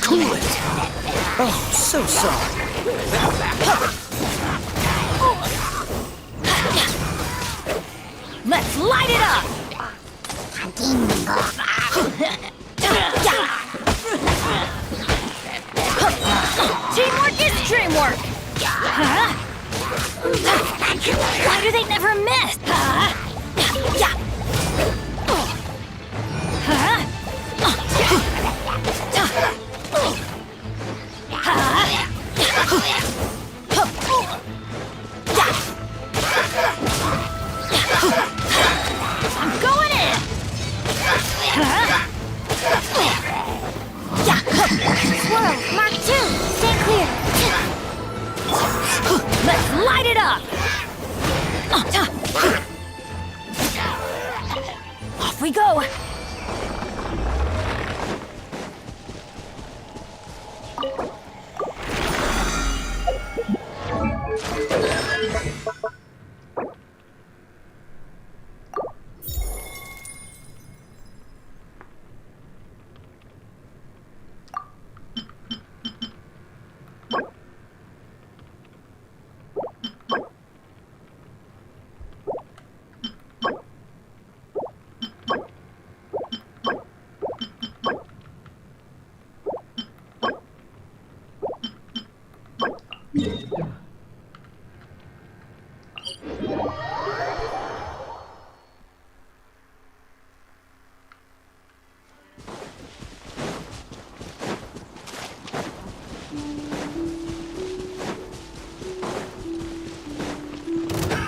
Cool it! Oh, so sorry. Let's light it up! Teamwork is dreamwork! Huh? Why do they never miss? Huh? I'm going in! Swirl, Mark 2, stand clear. Let's light it up! Off we go!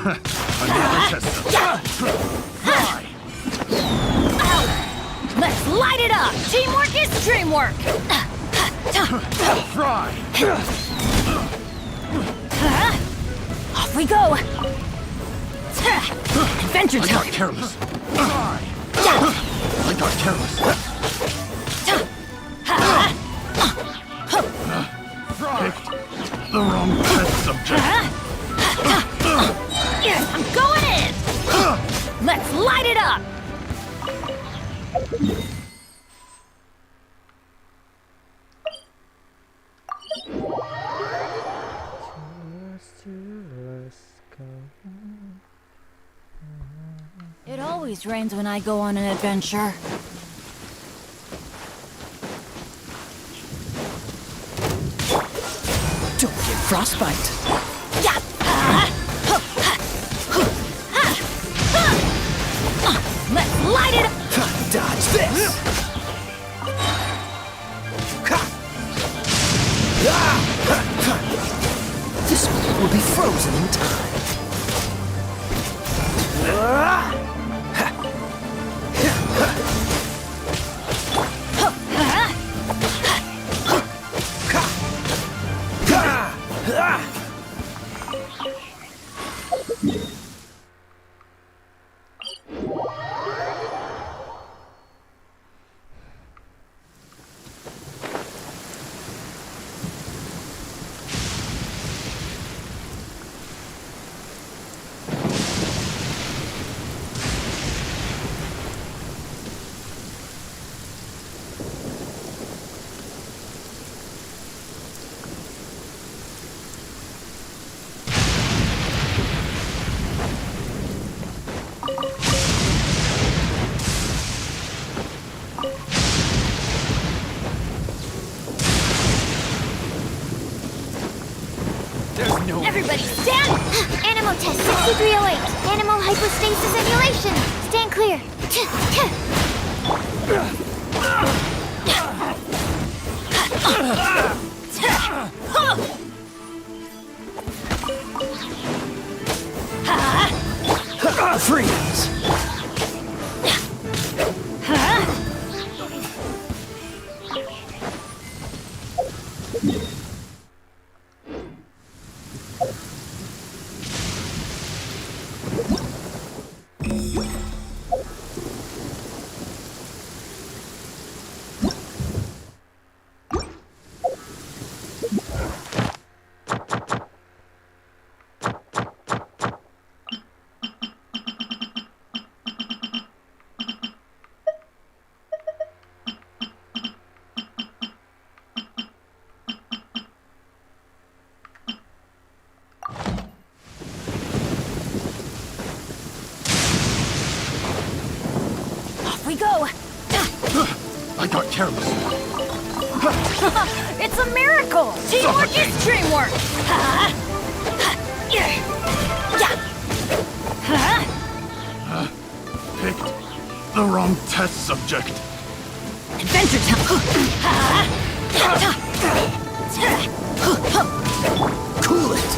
Another test subject. Fly! Let's light it up! Teamwork is dreamwork! Fly! Off we go! Adventure I got time! careless. Fly! I got careless. Picked the wrong test subject. I'm going in! Let's light it up! It always rains when I go on an adventure. Don't get frostbite. Let's light it up! Dodge this! This one will be frozen in time. Everybody stand! Animal test 6308. Animal hypostasis emulation. Stand clear. Freeze! got careless. It's a miracle! Teamwork Suffocate. is dreamwork! Picked the wrong test subject. Adventure time! Cool it!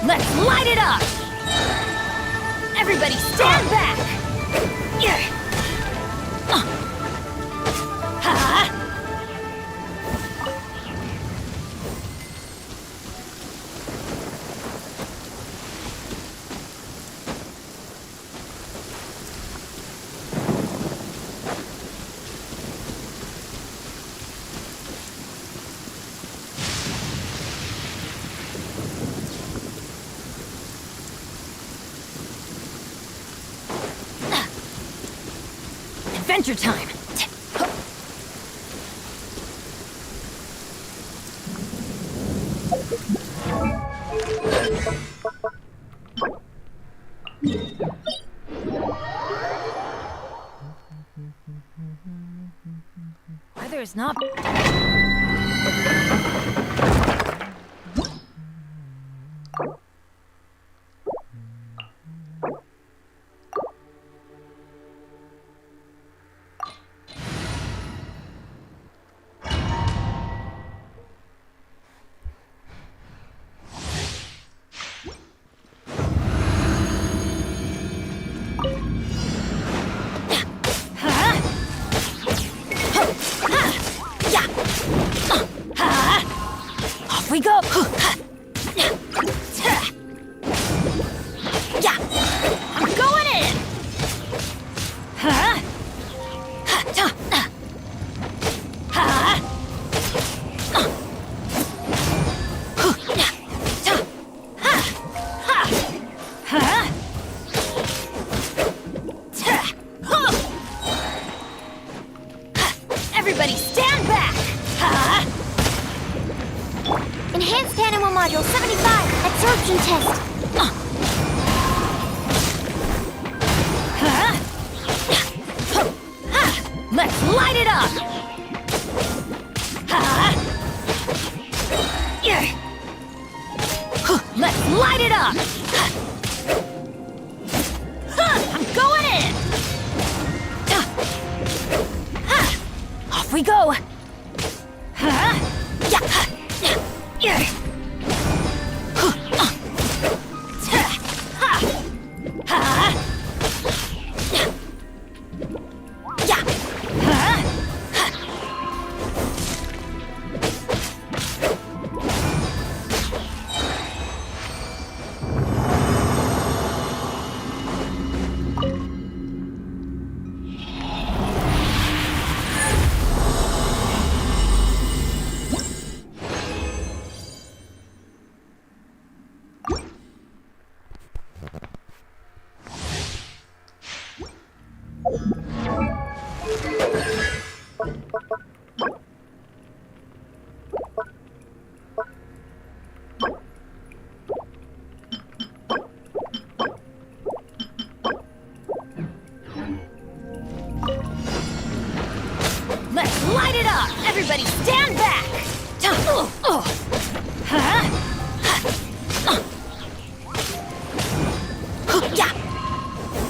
Let's light it up! Everybody stand back! Adventure time! Weather is not... Off we go! I'm going in! Everybody stand back! Enhanced Animal Module 75, absorption test. Let's light it up! Let's light it up! I'm going in! Off we go! Let's light it up! Everybody stand back!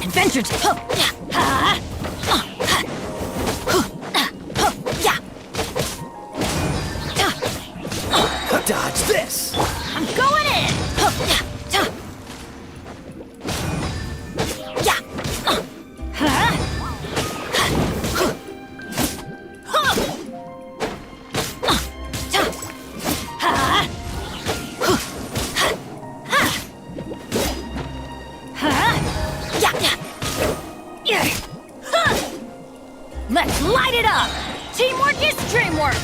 Adventure Dodge this! I'm going in! Let's light it up! Teamwork is dreamwork!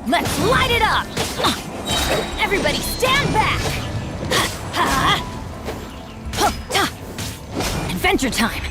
Let's light it up! Everybody stand back! Adventure time!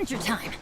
Adventure time!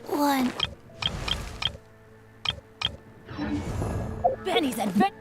One. Benny's adventure.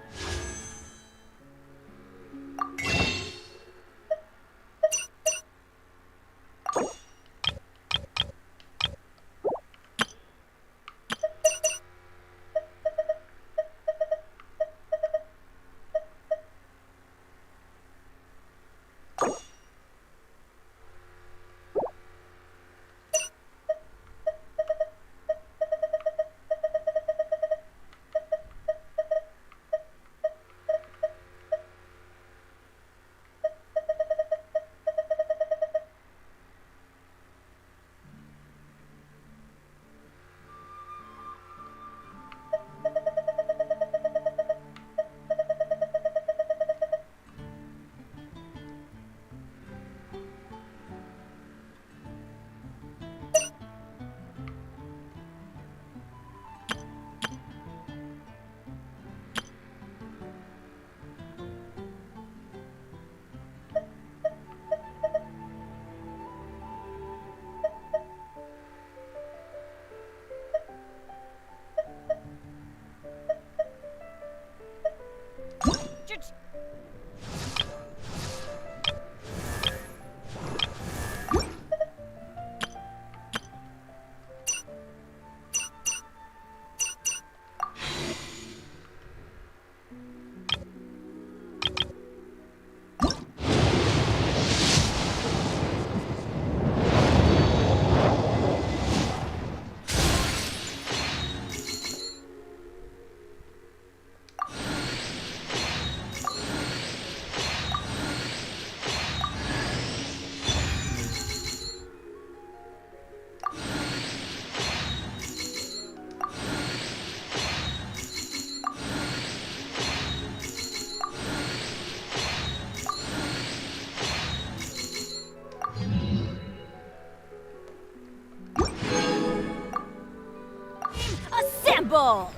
Assemble!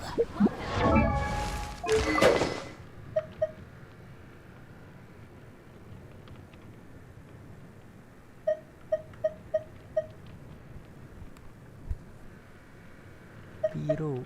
Biru.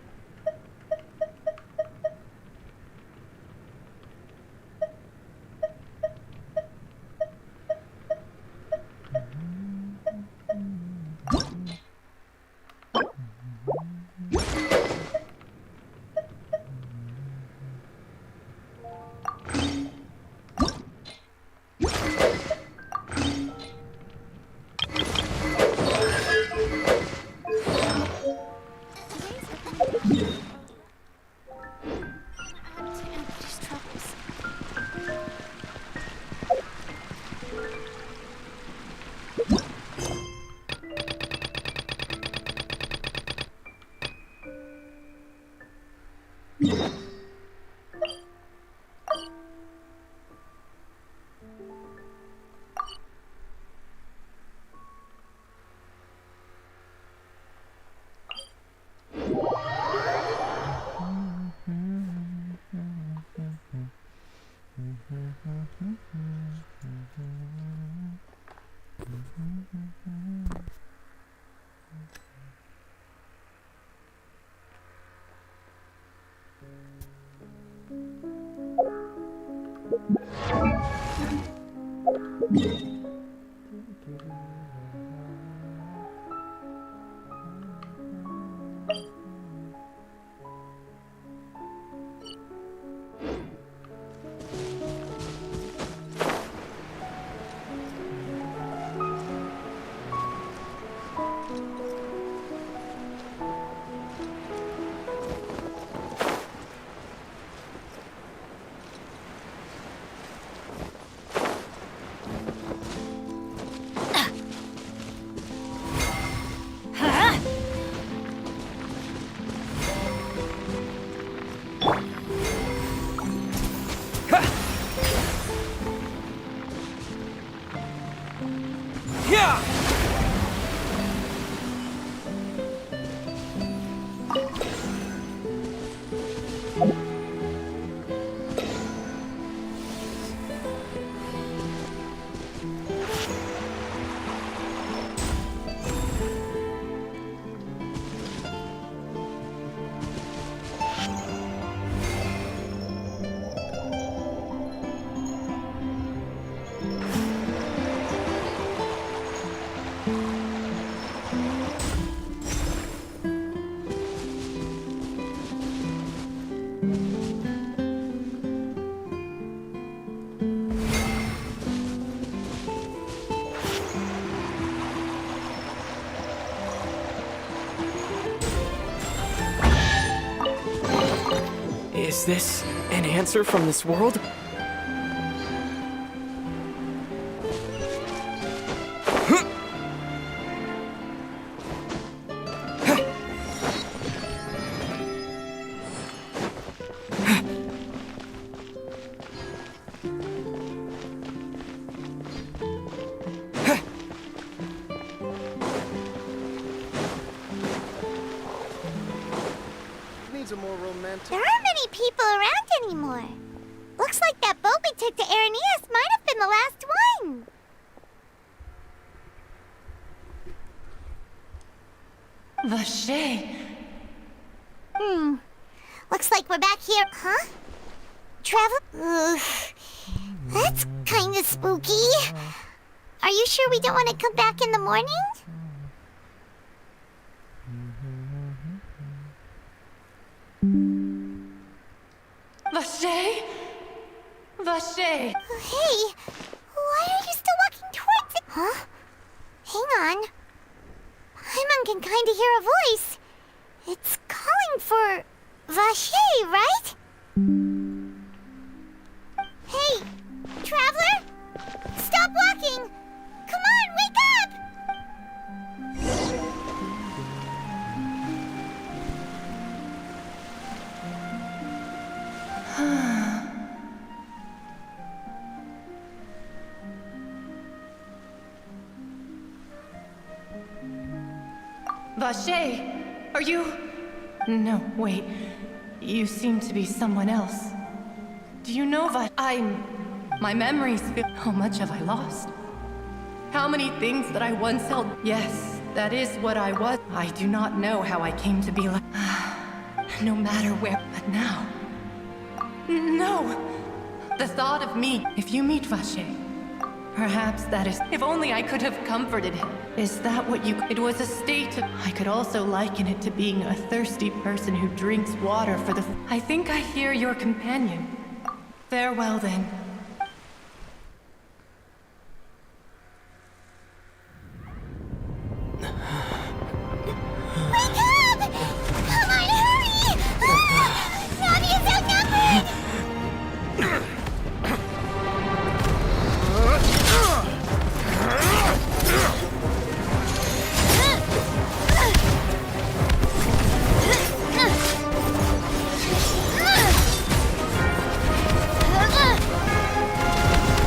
Is this an answer from this world? Needs a more romantic. There aren't many people around anymore. Looks like that boat we took to Araneas might have been the last one. Vache. Looks like we're back here. Huh? Travel? Ugh. That's kinda spooky. Are you sure we don't want to come back in the morning? Vache? Vache. Hey, why are you still walking towards it? Huh? Hang on. Paimon can kinda hear a voice. It's calling for Vache, right? Hey, traveler! Stop walking! Come on, wake up! Vache, are you... No, wait. You seem to be someone else. Do you know My memories feel... How much have I lost? How many things that I once held... Yes, that is what I was. I do not know how I came to be like... No matter where... But now... No! The thought of me... If you meet Vache... Perhaps that is... If only I could have comforted him. Is that what you... It was a state of... I could also liken it to being a thirsty person who drinks water for the... I think I hear your companion. Farewell, then. Wake up! Come on, hurry! Navi is outnumbered!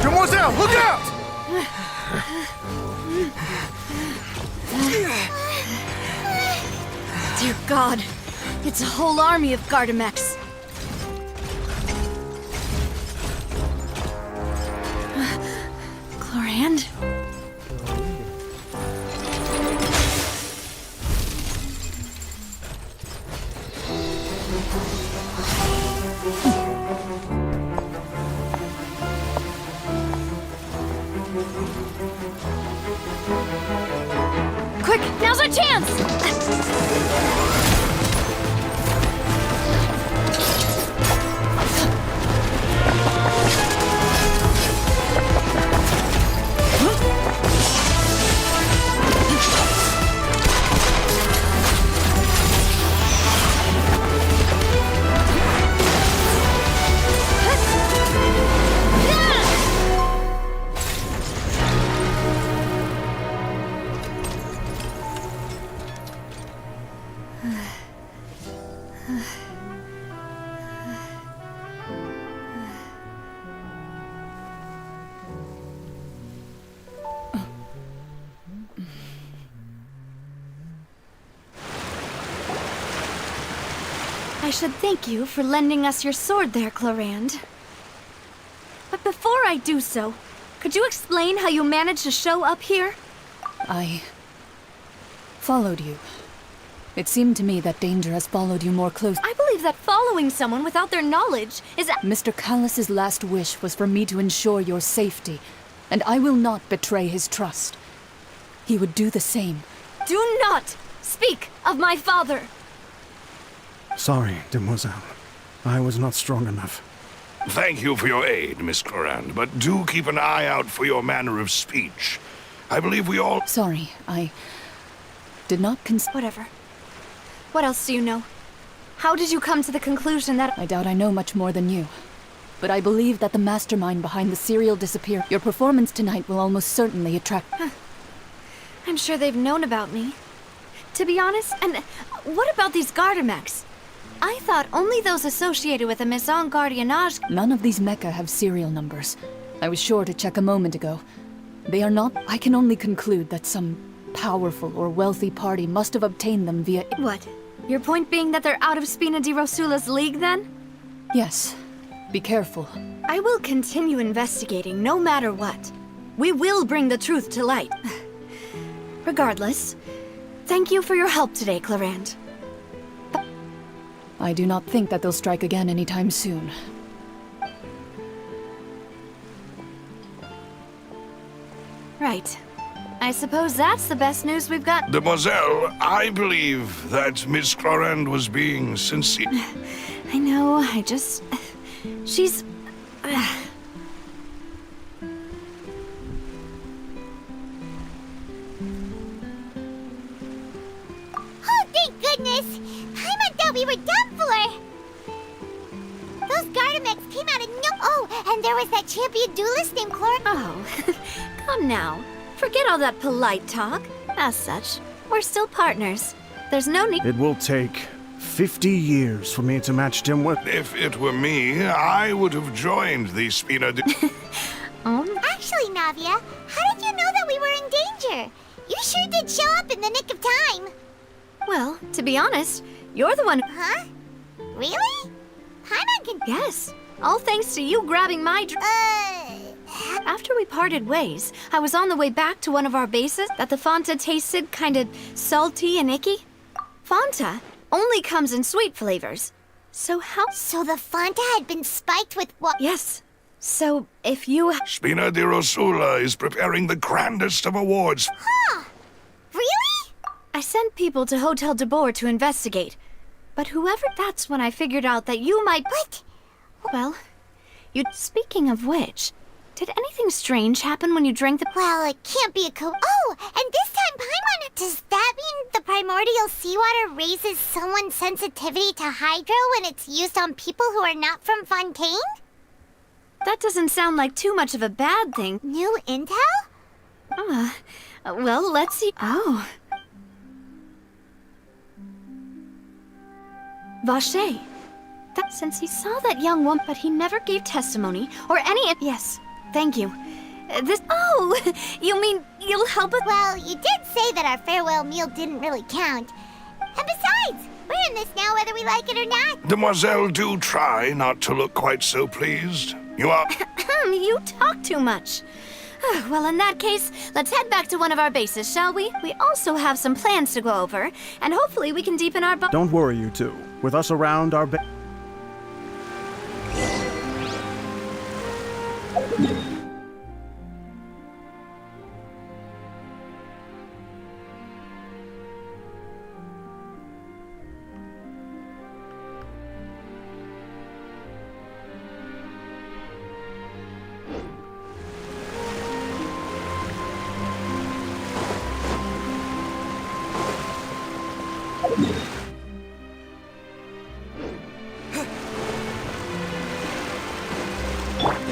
Demoiselle, look out! Dear God, it's a whole army of Gardamex. Chlorand? Quick, now's our chance! I should thank you for lending us your sword there, Chlorand. But before I do so, could you explain how you managed to show up here? I followed you. It seemed to me that danger has followed you more closely. I believe that following someone without their knowledge is Mr. Callus's last wish was for me to ensure your safety, and I will not betray his trust. He would do the same. Do not speak of my father! Sorry, Demoiselle. I was not strong enough. Thank you for your aid, Miss Clorand, but do keep an eye out for your manner of speech. I believe we all... Sorry, I did not Whatever. What else do you know? How did you come to the conclusion that— I doubt I know much more than you. But I believe that the mastermind behind the serial disappear. Your performance tonight will almost certainly attract— I'm sure they've known about me. To be honest, and what about these garter mechs? I thought only those associated with the Maison Gardiennage— None of these mecha have serial numbers. I was sure to check a moment ago. They are not— I can only conclude that some powerful or wealthy party must have obtained them via— What? Your point being that they're out of Spina di Rosula's league, then? Yes. Be careful. I will continue investigating, no matter what. We will bring the truth to light. Regardless, thank you for your help today, Clarand. I do not think that they'll strike again anytime soon. Right. I suppose that's the best news we've got. Demoiselle, I believe that Miss Clarand was being sincere. I know, I just... She's... Oh, thank goodness! Paimon thought we were done for! Those Gardamex came out of no— Oh, and there was that champion duelist named Chlor— Oh, come now. Forget all that polite talk. As such, we're still partners. There's no need— It will take 50 years for me to match Dim with— If it were me, I would have joined the Spina di... Actually, Navia, how did you know that we were in danger? You sure did show up in the nick of time. Well, to be honest, you're the one— Huh? Really? Paimon can— Yes, all thanks to you grabbing my After we parted ways, I was on the way back to one of our bases that the Fanta tasted kinda salty and icky. Fanta only comes in sweet flavors. So how— So the Fanta had been spiked with what— Yes. So, if you— Spina di Rosula is preparing the grandest of awards. Huh? Really? I sent people to Hotel de Boer to investigate. But whoever— That's when I figured out that you might— What? Well, you— Speaking of which, did anything strange happen when you drank the— Well, it can't be a Oh, and this time Paimon— Does that mean the primordial seawater raises someone's sensitivity to hydro when it's used on people who are not from Fontaine? That doesn't sound like too much of a bad thing. New intel? Well, let's see— Oh. Vache. That since he saw that young woman, but he never gave testimony or any— Yes, thank you. Oh, you mean you'll help us? Well, you did say that our farewell meal didn't really count. And besides, we're in this now whether we like it or not. Demoiselle, do try not to look quite so pleased. You are... You talk too much. Well, in that case, let's head back to one of our bases, shall we? We also have some plans to go over, and hopefully we can deepen our Don't worry, you two. With us around our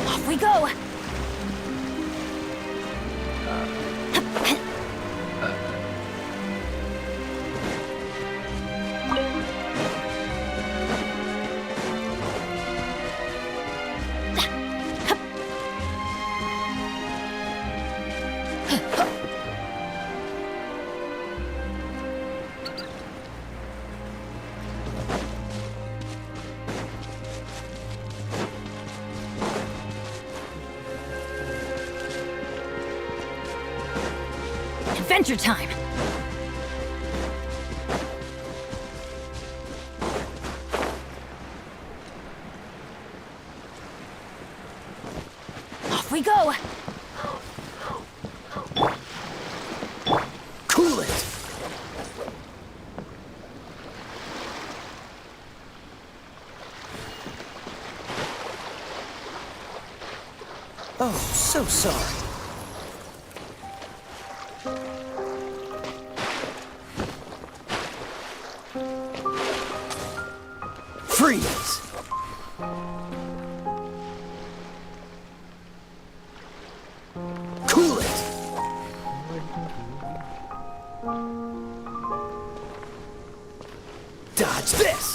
Off we go! Adventure time! Off we go! Cool it! Oh, so sorry. Freeze! Cool it! Dodge this!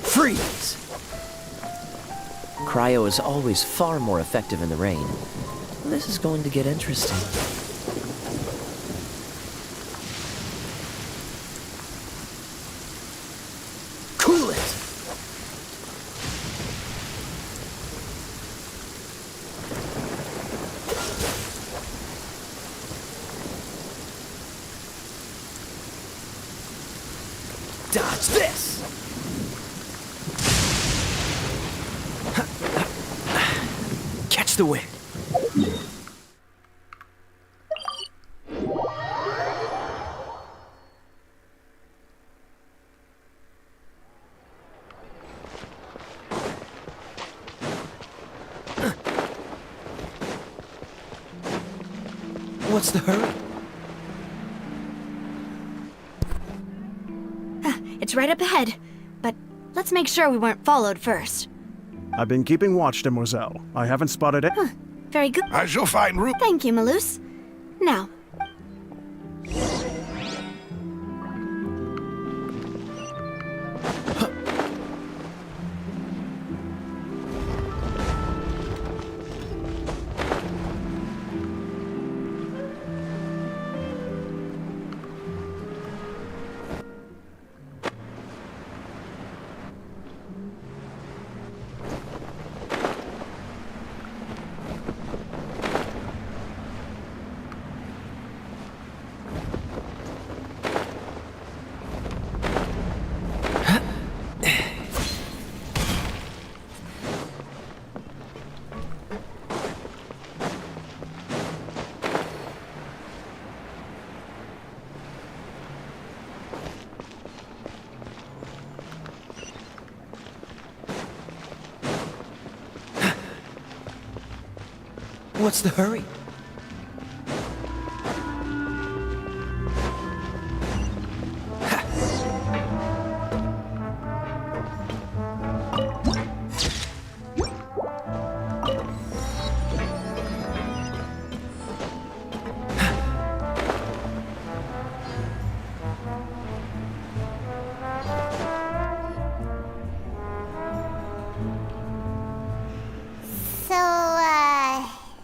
Freeze! Cryo is always far more effective in the rain. This is going to get interesting. Cool it! Dodge this! Catch the wind. What's the hurry? It's right up ahead, but let's make sure we weren't followed first. I've been keeping watch, Demoiselle. I haven't spotted it. Very good. I shall find room. Thank you, Malus. Now, What's the hurry?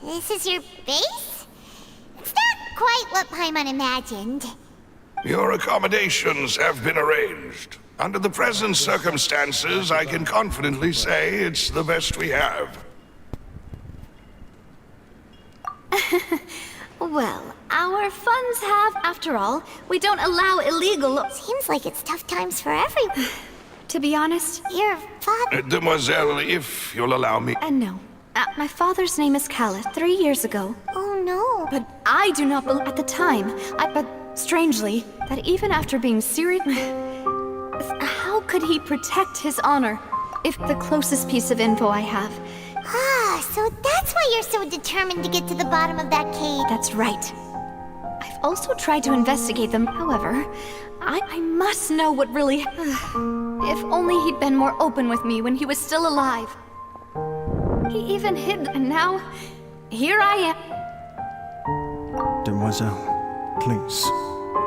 This is your base? It's not quite what Paimon imagined. Your accommodations have been arranged. Under the present circumstances, I can confidently say it's the best we have. well, our funds have, after all, we don't allow illegal. Seems like it's tough times for everyone. To be honest, Your father... Demoiselle, if you'll allow me... no. My father's name is Callus, 3 years ago. Oh no. But I do not believe at the time. But strangely, that even after being serious, how could he protect his honor? If the closest piece of info I have. So that's why you're so determined to get to the bottom of that cave. That's right. I've also tried to investigate them. However, I must know what really. If only he'd been more open with me when he was still alive. He even hid, and now, here I am. Demoiselle, please.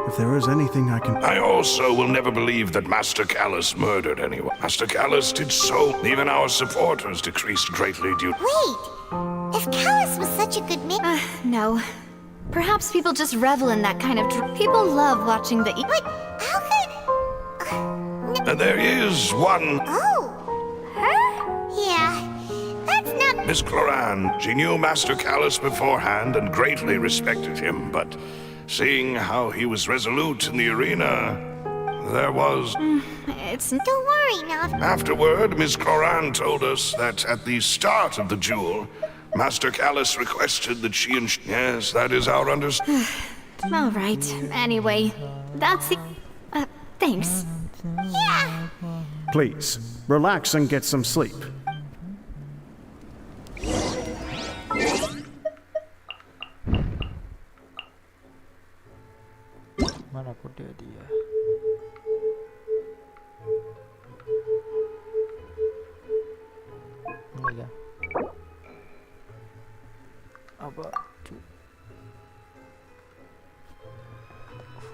If there is anything I can... I also will never believe that Master Callus murdered anyone. Master Callus did so. Even our supporters decreased greatly due... Wait! If Callus was such a good man... No. Perhaps people just revel in that kind of... People love watching the... But how could... There is one... Oh! Her? Yeah. That's not... Miss Cloran. She knew Master Callus beforehand and greatly respected him, but seeing how he was resolute in the arena, there was... It's... Don't worry, now. Afterward, Miss Cloran told us that at the start of the duel, Master Callus requested that she and... Yes, that is our understanding. All right. Anyway, that's the... thanks. Yeah. Please, relax and get some sleep. Mana kuda dia? Ini kan? Apa?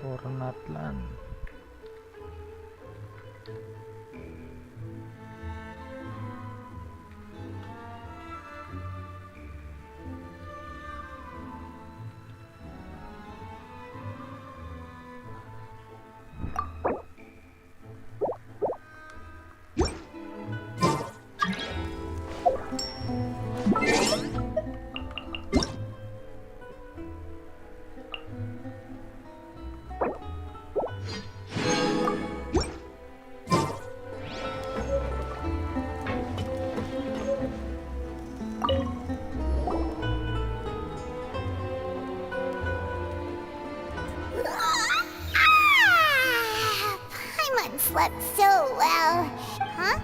Fornatland. Paimon slept so well. Huh?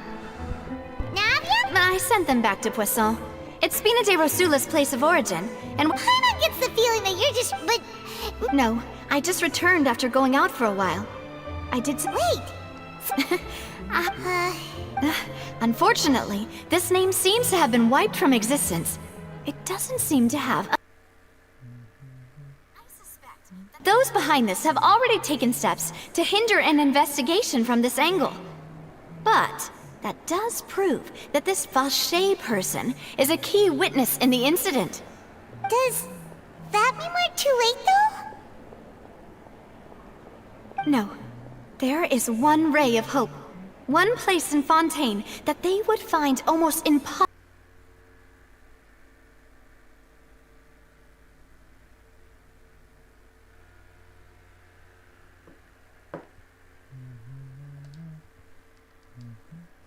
Navia? I sent them back to Poisson. It's Spina de Rosula's place of origin, and Paimon gets the feeling that you're just, but... no, I just returned after going out for a while. I did Wait! Unfortunately, this name seems to have been wiped from existence. It doesn't seem to have I suspect that those behind this have already taken steps to hinder an investigation from this angle. But that does prove that this Vache person is a key witness in the incident. Does that mean we're too late, though? No. There is one ray of hope. One place in Fontaine that they would find almost impossible.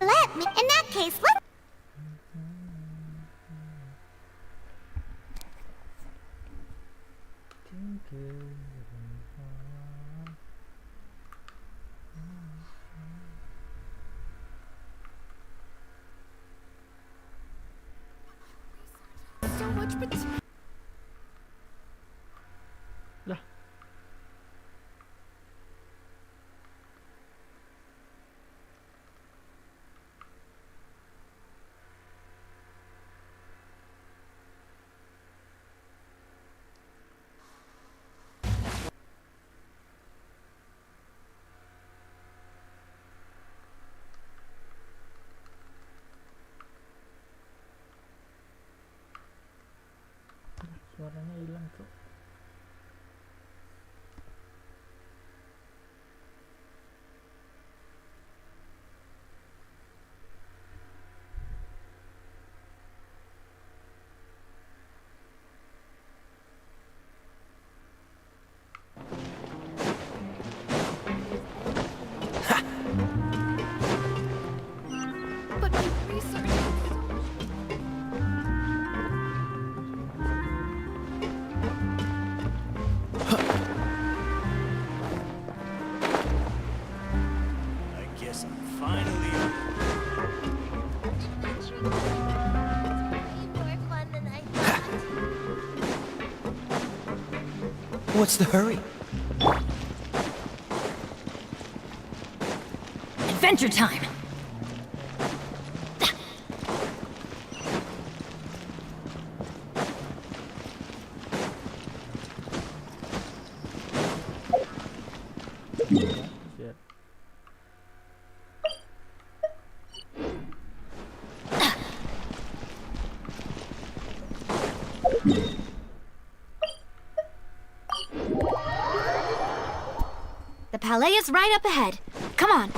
Let me... In that case, let's... So much potential. Lah. Suaranya hilang, Cuk. But my research. I guess I'm finally... More fun than I thought. What's the hurry? Adventure time! Shit. The palais is right up ahead. Come on.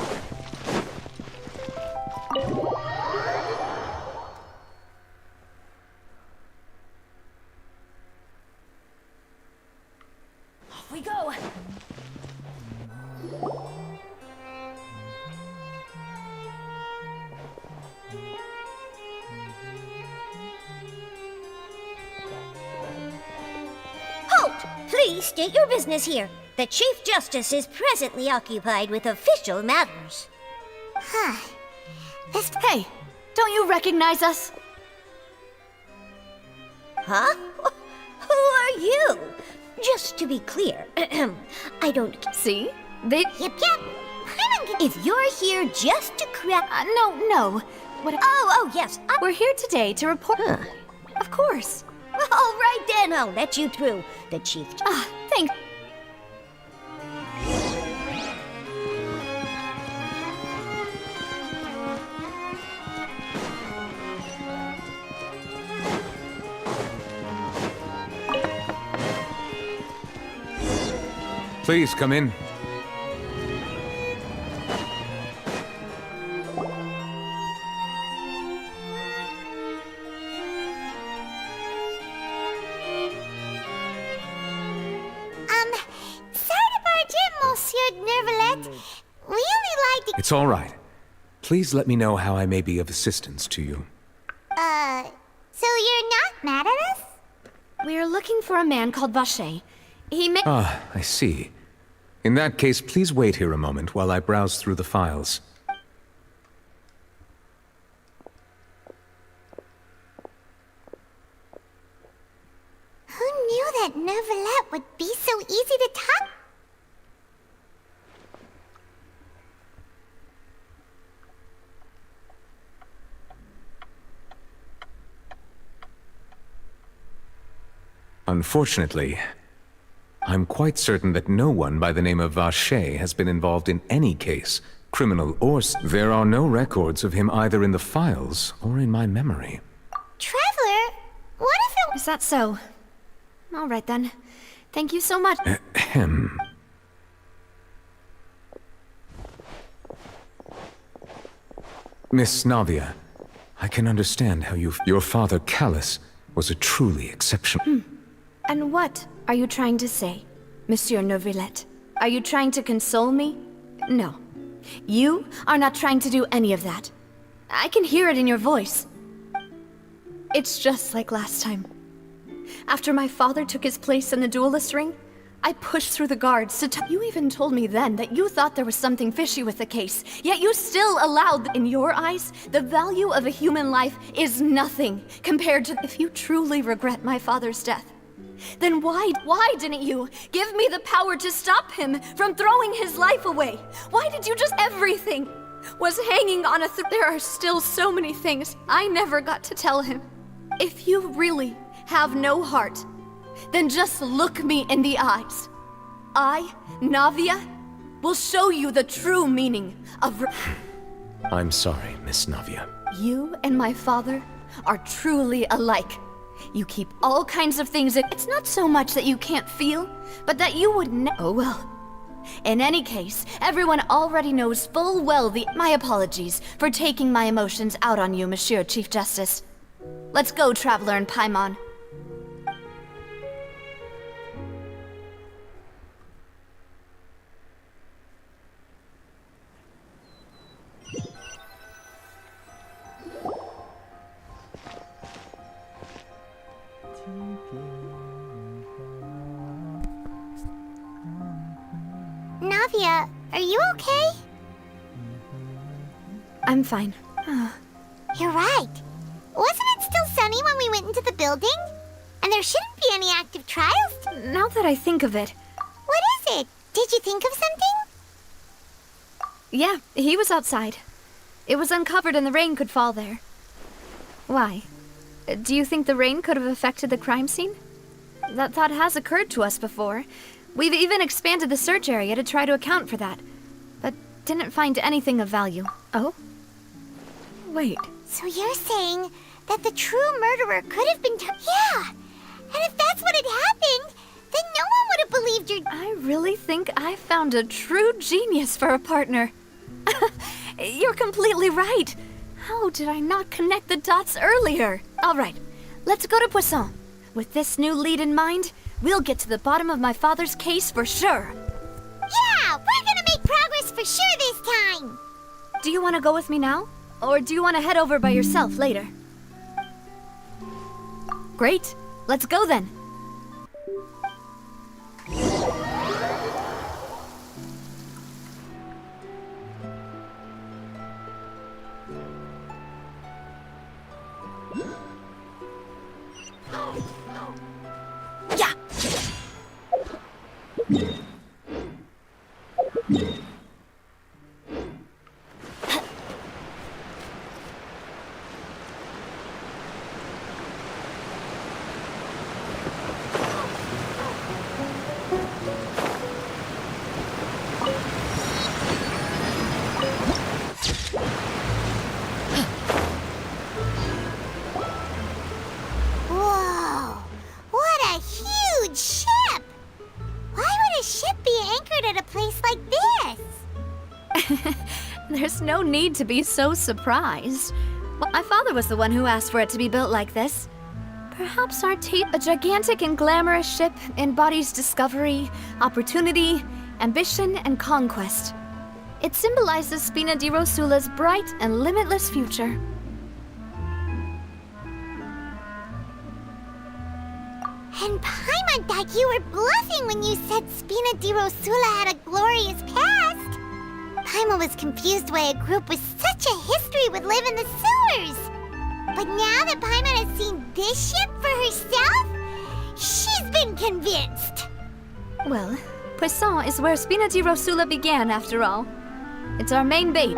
Off we go! Halt! Please state your business here. The Chief Justice is presently occupied with official matters. Hey, don't you recognize us? Huh? Who are you? Just to be clear, I don't... See? They... Yep. If you're here just to crack... no. What? Oh, yes. We're here today to report... Huh. Of course. All right then, I'll let you through. The chief... Thanks. Please come in. Sorry to barge in, Monsieur Nervalet. We only like to... It's all right. Please let me know how I may be of assistance to you. So you're not mad at us? We're looking for a man called Vacher. He may... Ah, I see. In that case, please wait here a moment while I browse through the files. Who knew that Nervalet would be so easy to talk? Unfortunately, I'm quite certain that no one by the name of Vacher has been involved in any case, criminal or... There are no records of him either in the files or in my memory. Traveler, what if it... Is that so? All right then. Thank you so much. Ahem. Miss Navia, I can understand how your father, Callus, was a truly exceptional... And what are you trying to say, Monsieur Neuvillette? Are you trying to console me? No. You are not trying to do any of that. I can hear it in your voice. It's just like last time. After my father took his place in the duelist ring, I pushed through the guards to You even told me then that you thought there was something fishy with the case, yet you still allowed... In your eyes, the value of a human life is nothing compared to... If you truly regret my father's death, then why didn't you give me the power to stop him from throwing his life away? Why did you just... Everything was hanging on a There are still so many things I never got to tell him. If you really have no heart, then just look me in the eyes. I, Navia, will show you the true meaning of... I'm sorry, Miss Navia. You and my father are truly alike. You keep all kinds of things. It's not so much that you can't feel, but that you would Oh well. In any case, everyone already knows full well My apologies for taking my emotions out on you, Monsieur Chief Justice. Let's go, Traveler and Paimon. Navia, are you okay? I'm fine. You're right. Wasn't it still sunny when we went into the building? And there shouldn't be any active trials. Now that I think of it... What is it? Did you think of something? Yeah, he was outside. It was uncovered and the rain could fall there. Why? Do you think the rain could have affected the crime scene? That thought has occurred to us before. We've even expanded the search area to try to account for that, but didn't find anything of value. Oh? Wait. So you're saying that the true murderer could have been... Yeah! And if that's what had happened, then no one would have believed your... I really think I found a true genius for a partner. You're completely right. How did I not connect the dots earlier? All right, let's go to Poisson. With this new lead in mind, we'll get to the bottom of my father's case for sure. Yeah, we're gonna make progress for sure this time. Do you want to go with me now? Or do you want to head over by yourself later? Great, let's go then. Whoa! What a huge ship! Why would a ship be anchored at a place like this? There's no need to be so surprised. Well, my father was the one who asked for it to be built like this. Perhaps our a gigantic and glamorous ship embodies discovery, opportunity, ambition, and conquest. It symbolizes Spina di Rosula's bright and limitless future. And Paimon thought you were bluffing when you said Spina di Rosula had a glorious past. Paimon was confused why a group with such a history would live in the sewers. But now that Paimon has seen this ship for herself, she's been convinced. Well, Poisson is where Spina di Rosula began, after all. It's our main bait.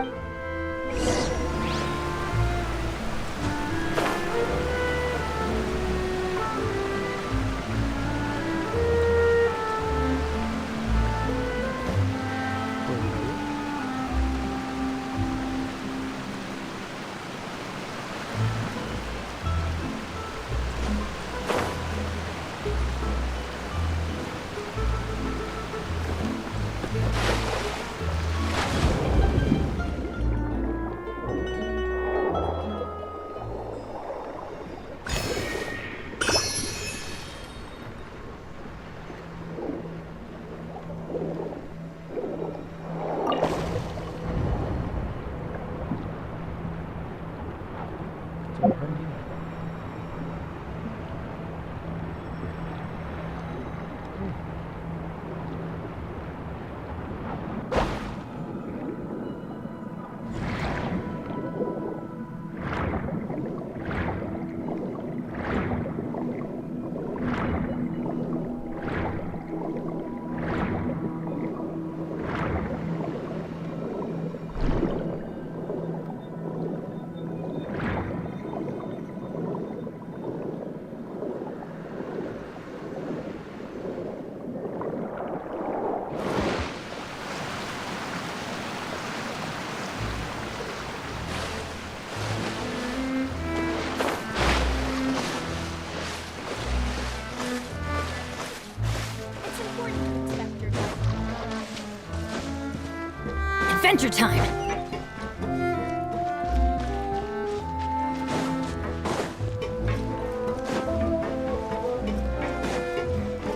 Adventure time!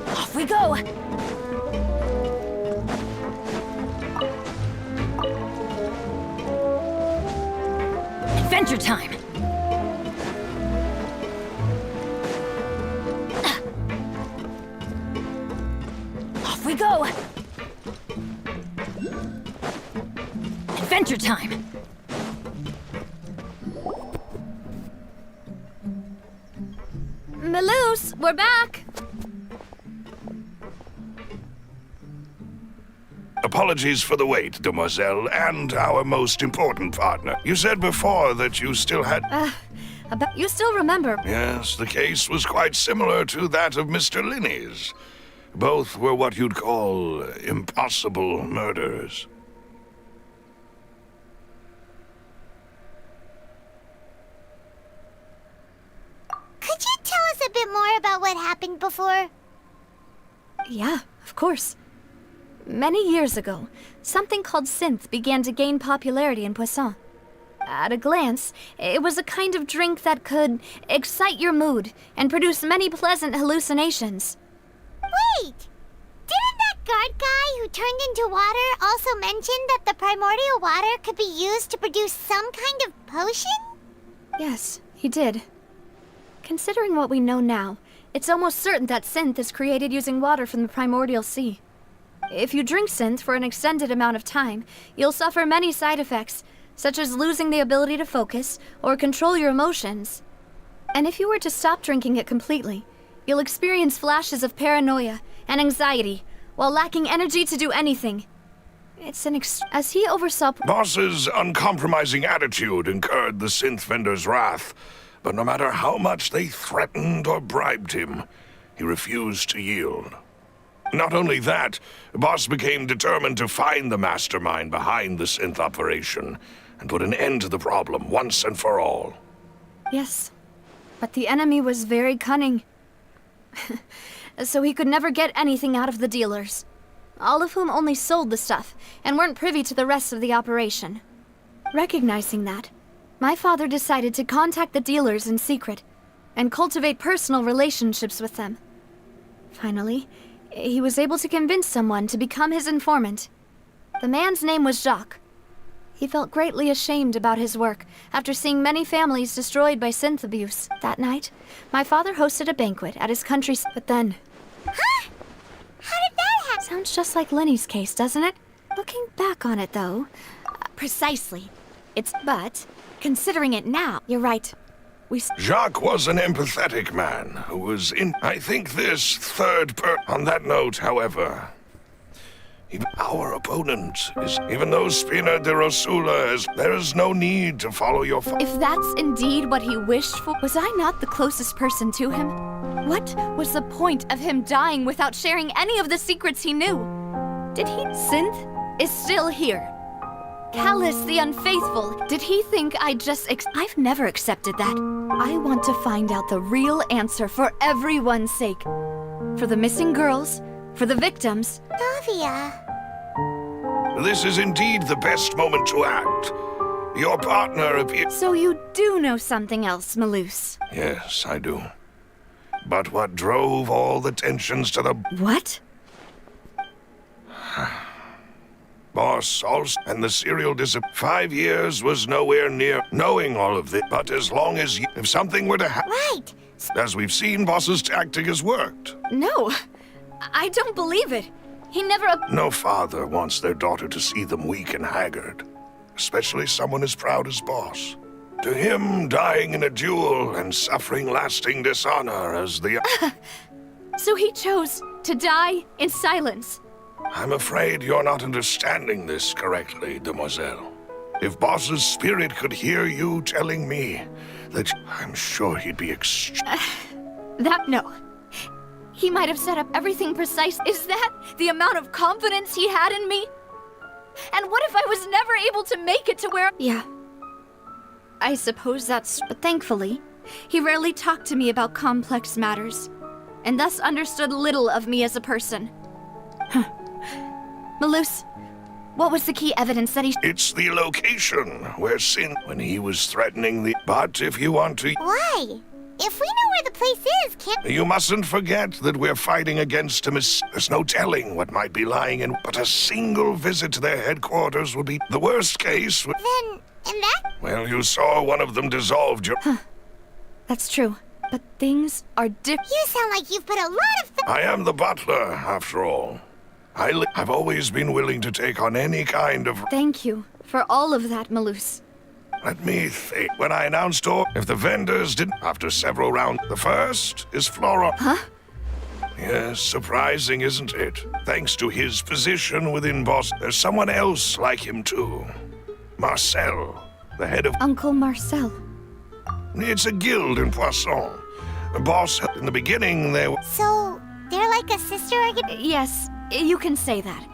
Off we go! Adventure time! Off we go! Adventure time! Maloose, we're back! Apologies for the wait, demoiselle, and our most important partner. You said before that you still had... You still remember? Yes, the case was quite similar to that of Mr. Linney's. Both were what you'd call impossible murders. Could you tell us a bit more about what happened before? Yeah, of course. Many years ago, something called synth began to gain popularity in Poisson. At a glance, it was a kind of drink that could excite your mood and produce many pleasant hallucinations. Wait! Didn't that guard guy who turned into water also mention that the primordial water could be used to produce some kind of potion? Yes, he did. Considering what we know now, it's almost certain that synth is created using water from the primordial sea. If you drink synth for an extended amount of time, you'll suffer many side effects, such as losing the ability to focus or control your emotions. And if you were to stop drinking it completely, you'll experience flashes of paranoia and anxiety while lacking energy to do anything. As he oversaw... Boss's uncompromising attitude incurred the synth vendor's wrath, but no matter how much they threatened or bribed him, he refused to yield. Not only that, Boss became determined to find the mastermind behind the synth operation and put an end to the problem once and for all. Yes, but the enemy was very cunning. So he could never get anything out of the dealers, all of whom only sold the stuff and weren't privy to the rest of the operation. Recognizing that, my father decided to contact the dealers in secret and cultivate personal relationships with them. Finally, he was able to convince someone to become his informant. The man's name was Jacques. He felt greatly ashamed about his work after seeing many families destroyed by synth abuse. That night, my father hosted a banquet at his country's... But then... Huh? How did that happen? Sounds just like Lenny's case, doesn't it? Looking back on it, though... Precisely. But, considering it now, you're right. Jacques was an empathetic man who was in... I think this On that note, however... Our opponent is... Even though Spina de Rosula is... There is no need to follow your... If that's indeed what he wished for, was I not the closest person to him? What was the point of him dying without sharing any of the secrets he knew? Did he... Synth is still here. Callus the Unfaithful. Did he think I'd just I've never accepted that. I want to find out the real answer for everyone's sake. For the missing girls, for the victims. Navia. This is indeed the best moment to act. Your partner appears... So you do know something else, Malus? Yes, I do. But what drove all the tensions to the... What? Boss also, and the serial 5 years was nowhere near knowing all of this. But as long as if something were to happen... Right. As we've seen, Boss's tactic has worked. No, I don't believe it. He never... No father wants their daughter to see them weak and haggard. Especially someone as proud as Boss. To him, dying in a duel and suffering lasting dishonor as the... So he chose to die in silence. I'm afraid you're not understanding this correctly, demoiselle. If Boss's spirit could hear you telling me that... I'm sure he'd be No. He might have set up everything precise. Is that the amount of confidence he had in me? And what if I was never able to make it to where... Yeah. I suppose that's... But thankfully, he rarely talked to me about complex matters, and thus understood little of me as a person. Malus, what was the key evidence that he... It's the location where when he was threatening the... But if you want to... Why? If we know where the place is, can't... You mustn't forget that we're fighting against him. There's no telling what might be lying in... But a single visit to their headquarters would be the worst case. Then, in that... Well, you saw one of them dissolved your... That's true. But things are different. You sound like you've put a lot of... I am the butler, after all. I've always been willing to take on any kind of... Thank you for all of that, Malus. Let me think. When I announced if the vendors didn't... After several rounds... The first is Flora. Huh? Yes, surprising, isn't it? Thanks to his position within Boss, there's someone else like him, too. Marcel, the head of... Uncle Marcel. It's a guild in Poisson. Boss, in the beginning, they were... So, they're like a sister again? Yes, you can say that.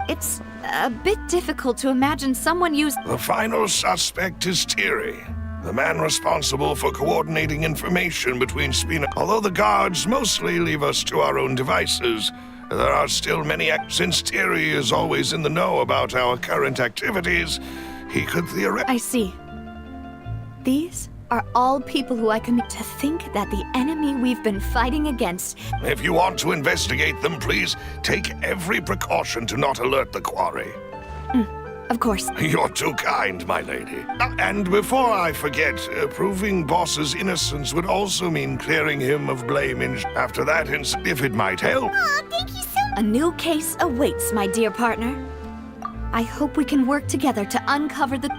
It's a bit difficult to imagine someone use... The final suspect is Thierry, the man responsible for coordinating information between Spina. Although the guards mostly leave us to our own devices, there are still many... Since Thierry is always in the know about our current activities, he could theoretically... I see. These are all people who I can... To think that the enemy we've been fighting against... If you want to investigate them, please take every precaution to not alert the quarry. Of course. You're too kind, my lady. And before I forget, proving Boss's innocence would also mean clearing him of blame after that, if it might help. Aw, thank you so much. A new case awaits, my dear partner. I hope we can work together to uncover the...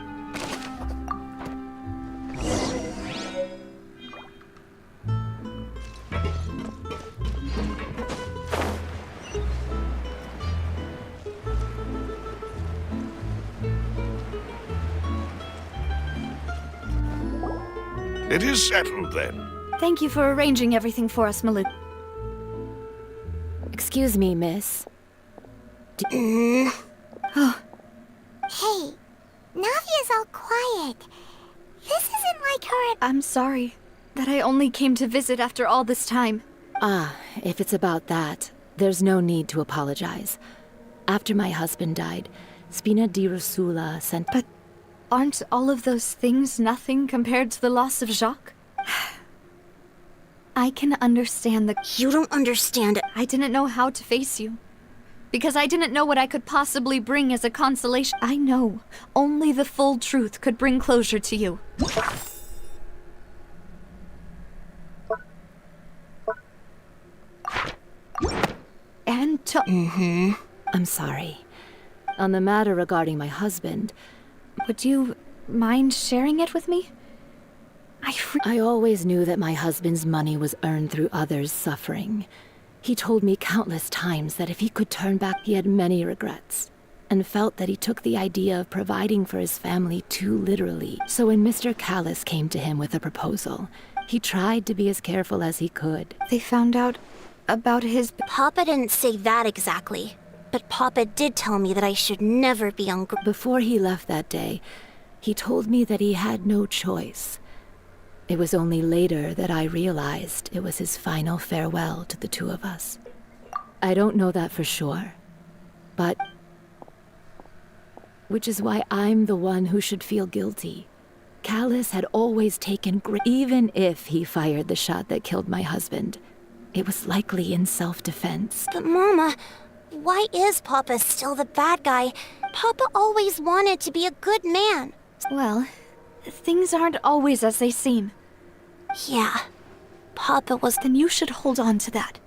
It is settled then. Thank you for arranging everything for us, Malou. Excuse me, miss. Hey, Navia's all quiet. This isn't like her. I'm sorry that I only came to visit after all this time. Ah, if it's about that, there's no need to apologize. After my husband died, Spina di Rosula sent... But aren't all of those things nothing compared to the loss of Jacques? I can understand the... You don't understand it. I didn't know how to face you. Because I didn't know what I could possibly bring as a consolation. I know only the full truth could bring closure to you. And to... I'm sorry. On the matter regarding my husband, Would you mind sharing it with me? I always knew that my husband's money was earned through others' suffering. He told me countless times that if he could turn back, he had many regrets, and felt that he took the idea of providing for his family too literally. So when Mr. Callis came to him with a proposal, he tried to be as careful as he could. They found out about his... Papa didn't say that exactly, but Papa did tell me that I should never be ungrateful. Before he left that day, he told me that he had no choice. It was only later that I realized it was his final farewell to the two of us. I don't know that for sure, but... Which is why I'm the one who should feel guilty. Callis had always taken even if he fired the shot that killed my husband. It was likely in self-defense. But Mama, why is Papa still the bad guy? Papa always wanted to be a good man. Well, things aren't always as they seem. Yeah, Papa was... Then you should hold on to that.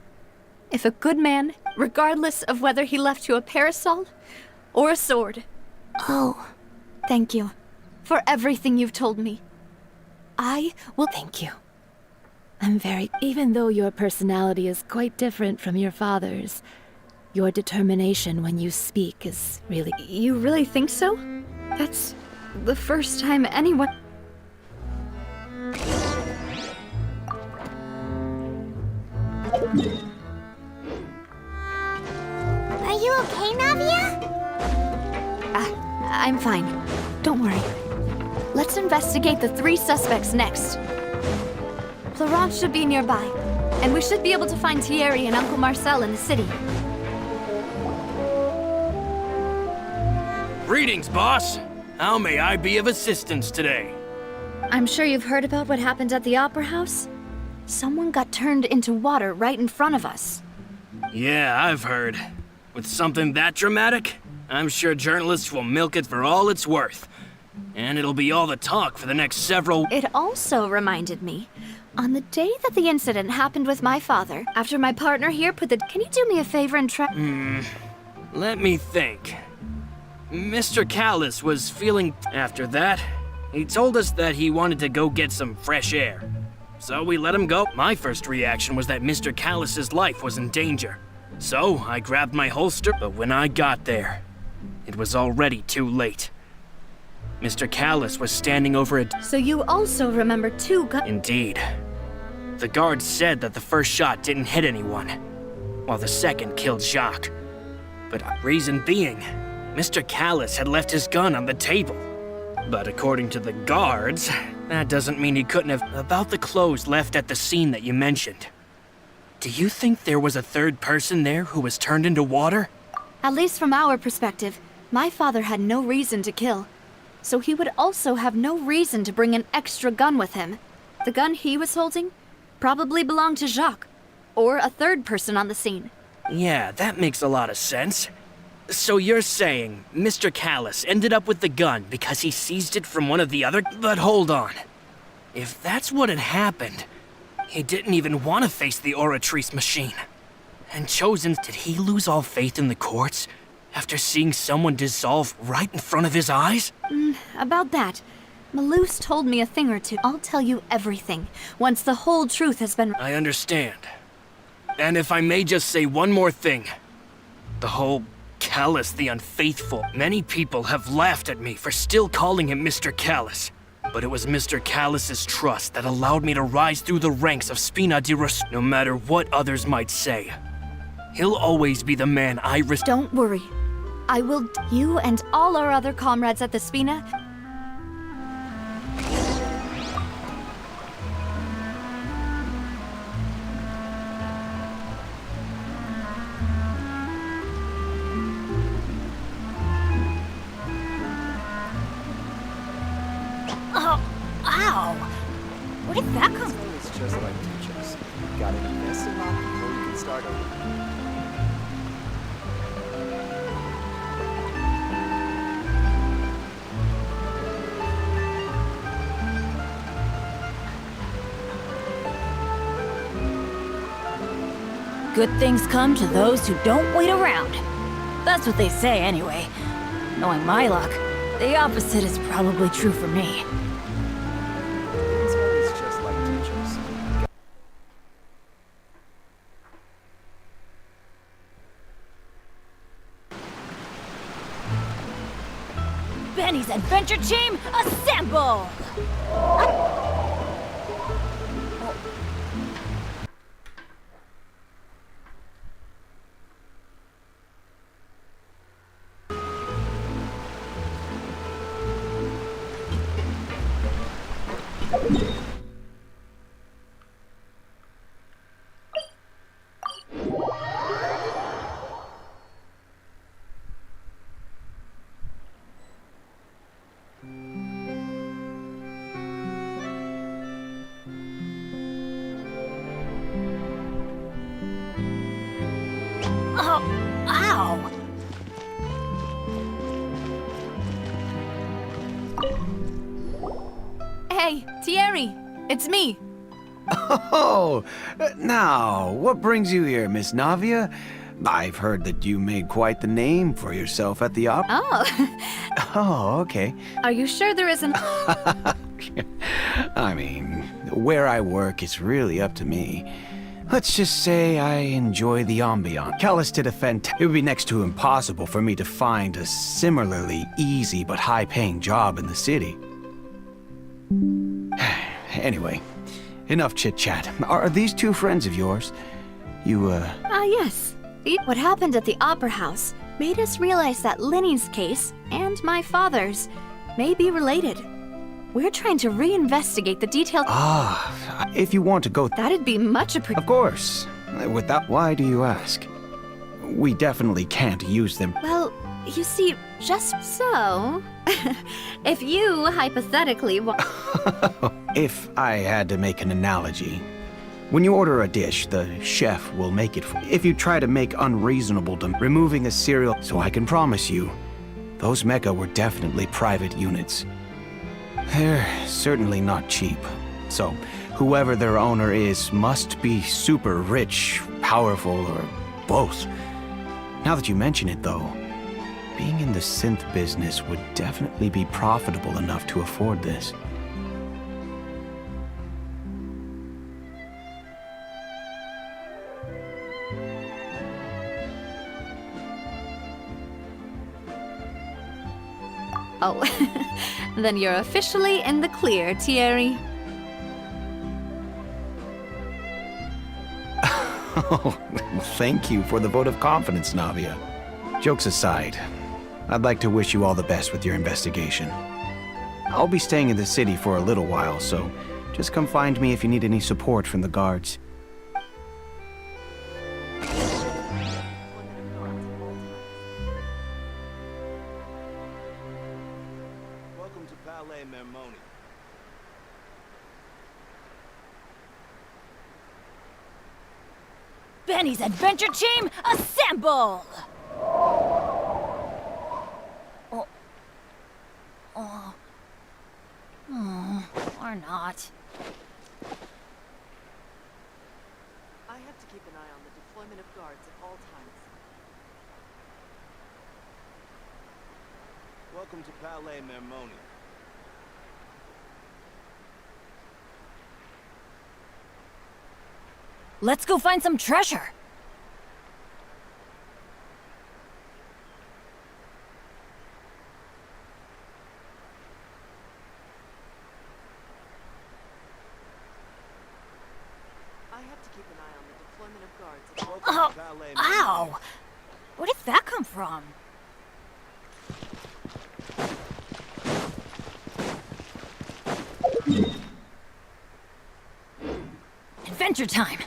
If a good man, regardless of whether he left you a parasol or a sword. Oh. Thank you for everything you've told me. I will... Thank you. I'm very... Even though your personality is quite different from your father's, your determination when you speak is really... You really think so? That's the first time anyone... Are you okay, Navia? I'm fine. Don't worry. Let's investigate the 3 suspects next. Florent should be nearby, and we should be able to find Thierry and Uncle Marcel in the city. Greetings, boss. How may I be of assistance today? I'm sure you've heard about what happened at the Opera House. Someone got turned into water right in front of us. Yeah, I've heard. With something that dramatic, I'm sure journalists will milk it for all it's worth. And it'll be all the talk for the next several... It also reminded me, on the day that the incident happened with my father, after my partner here put the... Can you do me a favor and try... Let me think. Mr. Callis was feeling... After that, he told us that he wanted to go get some fresh air. So we let him go. My first reaction was that Mr. Callis's life was in danger. So I grabbed my holster, but when I got there, it was already too late. Mr. Callis was standing over a... So you also remember 2 guns? Indeed. The guard said that the first shot didn't hit anyone, while the second killed Jacques. But reason being, Mr. Callis had left his gun on the table. But according to the guards, that doesn't mean he couldn't have... About the clothes left at the scene that you mentioned. Do you think there was a third person there who was turned into water? At least from our perspective, my father had no reason to kill. So he would also have no reason to bring an extra gun with him. The gun he was holding probably belonged to Jacques, or a third person on the scene. Yeah, that makes a lot of sense. So you're saying Mr. Callis ended up with the gun because he seized it from one of the other... But hold on. If that's what had happened, he didn't even want to face the Oratrice machine. And Chosen, did he lose all faith in the courts after seeing someone dissolve right in front of his eyes? About that, Malouse told me a thing or two. I'll tell you everything once the whole truth has been... I understand. And if I may just say one more thing. The whole Callis the Unfaithful. Many people have laughed at me for still calling him Mr. Callis. But it was Mr. Callus's trust that allowed me to rise through the ranks of Spina di Ros, no matter what others might say. He'll always be the man I Don't worry. I will. You and all our other comrades at the Spina. Oh, ow! Where did that come from? It's just like teachers. Gotta invest a lot before you can start over. Good things come to those who don't wait around. That's what they say anyway. Knowing my luck, the opposite is probably true for me. It's just like teachers. Benny's Adventure Team, assemble! Oh, ow! Hey, Thierry, it's me. Oh, now, what brings you here, Miss Navia? I've heard that you made quite the name for yourself at the opera. Oh, Oh, okay. are you sure there isn't? I mean, where I work is really up to me. Let's just say I enjoy the ambiance. Callus did a It would be next to impossible for me to find a similarly easy but high-paying job in the city. Anyway, enough chit-chat. Are these two friends of yours? You, Yes. What happened at the Opera House made us realize that Linny's case and my father's may be related. We're trying to reinvestigate the details. Ah, if you want to go... That'd be much appreciated. Of course. Without... Why do you ask? We definitely can't use them. Well, you see, just so... if you hypothetically If I had to make an analogy, when you order a dish, the chef will make it for you. If you try to make unreasonable removing a cereal, so I can promise you, those mecha were definitely private units. They're certainly not cheap. So, whoever their owner is must be super rich, powerful, or both. Now that you mention it, though, being in the synth business would definitely be profitable enough to afford this. Oh, then you're officially in the clear, Thierry. Oh, thank you for the vote of confidence, Navia. Jokes aside, I'd like to wish you all the best with your investigation. I'll be staying in the city for a little while, so just come find me if you need any support from the guards. Welcome to Palais Mermoni. Benny's Adventure Team, assemble! Or not. I have to keep an eye on the deployment of guards at all times. Welcome to Palais Mermoni. Let's go find some treasure. to keep an eye on the deployment of guards at all Oh, times. Ballet ow! Where did that come from? Adventure time!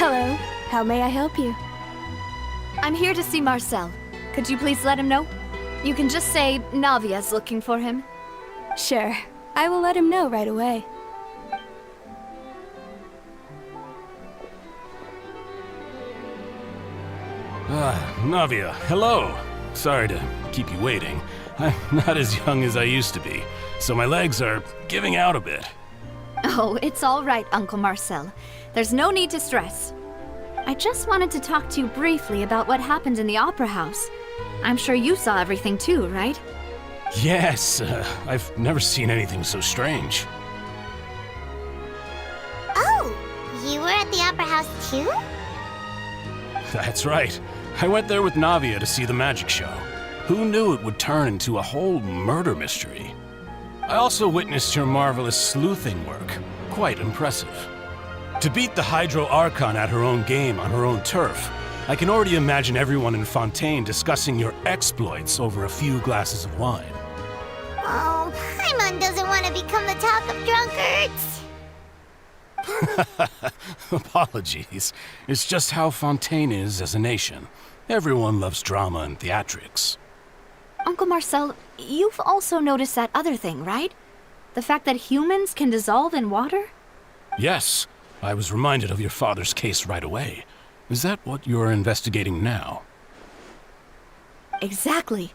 Hello. How may I help you? I'm here to see Marcel. Could you please let him know? You can just say Navia's looking for him. Sure. I will let him know right away. Navia, hello. Sorry to keep you waiting. I'm not as young as I used to be, so my legs are giving out a bit. Oh, it's all right, Uncle Marcel. There's no need to stress. I just wanted to talk to you briefly about what happened in the Opera House. I'm sure you saw everything too, right? Yes, I've never seen anything so strange. Oh, you were at the Opera House too? That's right. I went there with Navia to see the magic show. Who knew it would turn into a whole murder mystery? I also witnessed your marvelous sleuthing work. Quite impressive. To beat the Hydro Archon at her own game on her own turf, I can already imagine everyone in Fontaine discussing your exploits over a few glasses of wine. Oh, Paimon doesn't want to become the talk of drunkards. Apologies. It's just how Fontaine is as a nation. Everyone loves drama and theatrics. Uncle Marcel, you've also noticed that other thing, right? The fact that humans can dissolve in water? Yes, I was reminded of your father's case right away. Is that what you're investigating now? Exactly.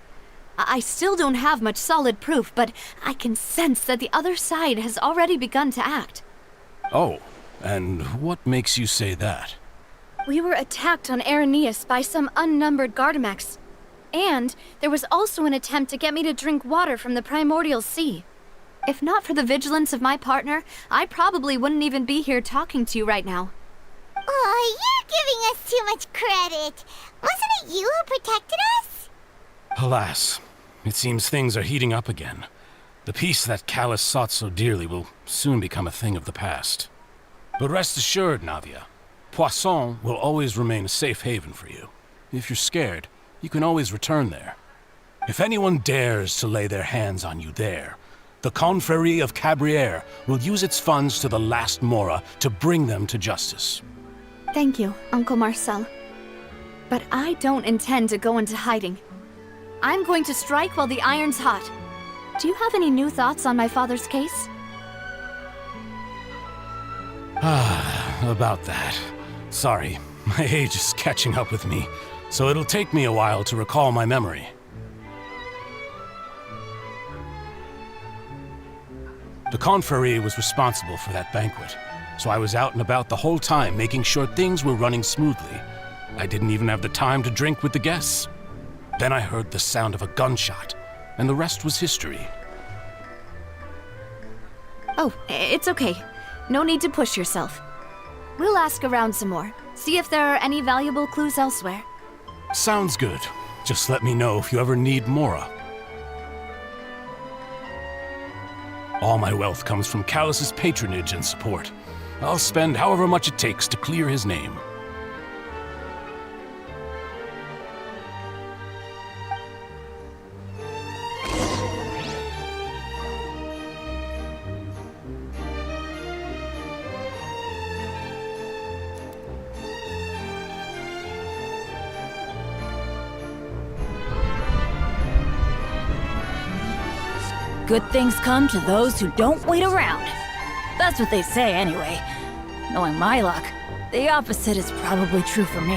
I still don't have much solid proof, but I can sense that the other side has already begun to act. Oh, and what makes you say that? We were attacked on Araneus by some unnumbered Gardamex. And there was also an attempt to get me to drink water from the primordial sea. If not for the vigilance of my partner, I probably wouldn't even be here talking to you right now. Oh, you're giving us too much credit. Wasn't it you who protected us? Alas, it seems things are heating up again. The peace that Callus sought so dearly will soon become a thing of the past. But rest assured, Navia, Poisson will always remain a safe haven for you. If you're scared, you can always return there. If anyone dares to lay their hands on you there, the Confrérie of Cabrières will use its funds to the last Mora to bring them to justice. Thank you, Uncle Marcel. But I don't intend to go into hiding. I'm going to strike while the iron's hot. Do you have any new thoughts on my father's case? About that. Sorry, my age is catching up with me, so it'll take me a while to recall my memory. The Confrérie was responsible for that banquet, so I was out and about the whole time making sure things were running smoothly. I didn't even have the time to drink with the guests. Then I heard the sound of a gunshot, and the rest was history. Oh, it's okay. No need to push yourself. We'll ask around some more, see if there are any valuable clues elsewhere. Sounds good. Just let me know if you ever need Mora. All my wealth comes from Callus's patronage and support. I'll spend however much it takes to clear his name. Good things come to those who don't wait around. That's what they say anyway. Knowing my luck, the opposite is probably true for me.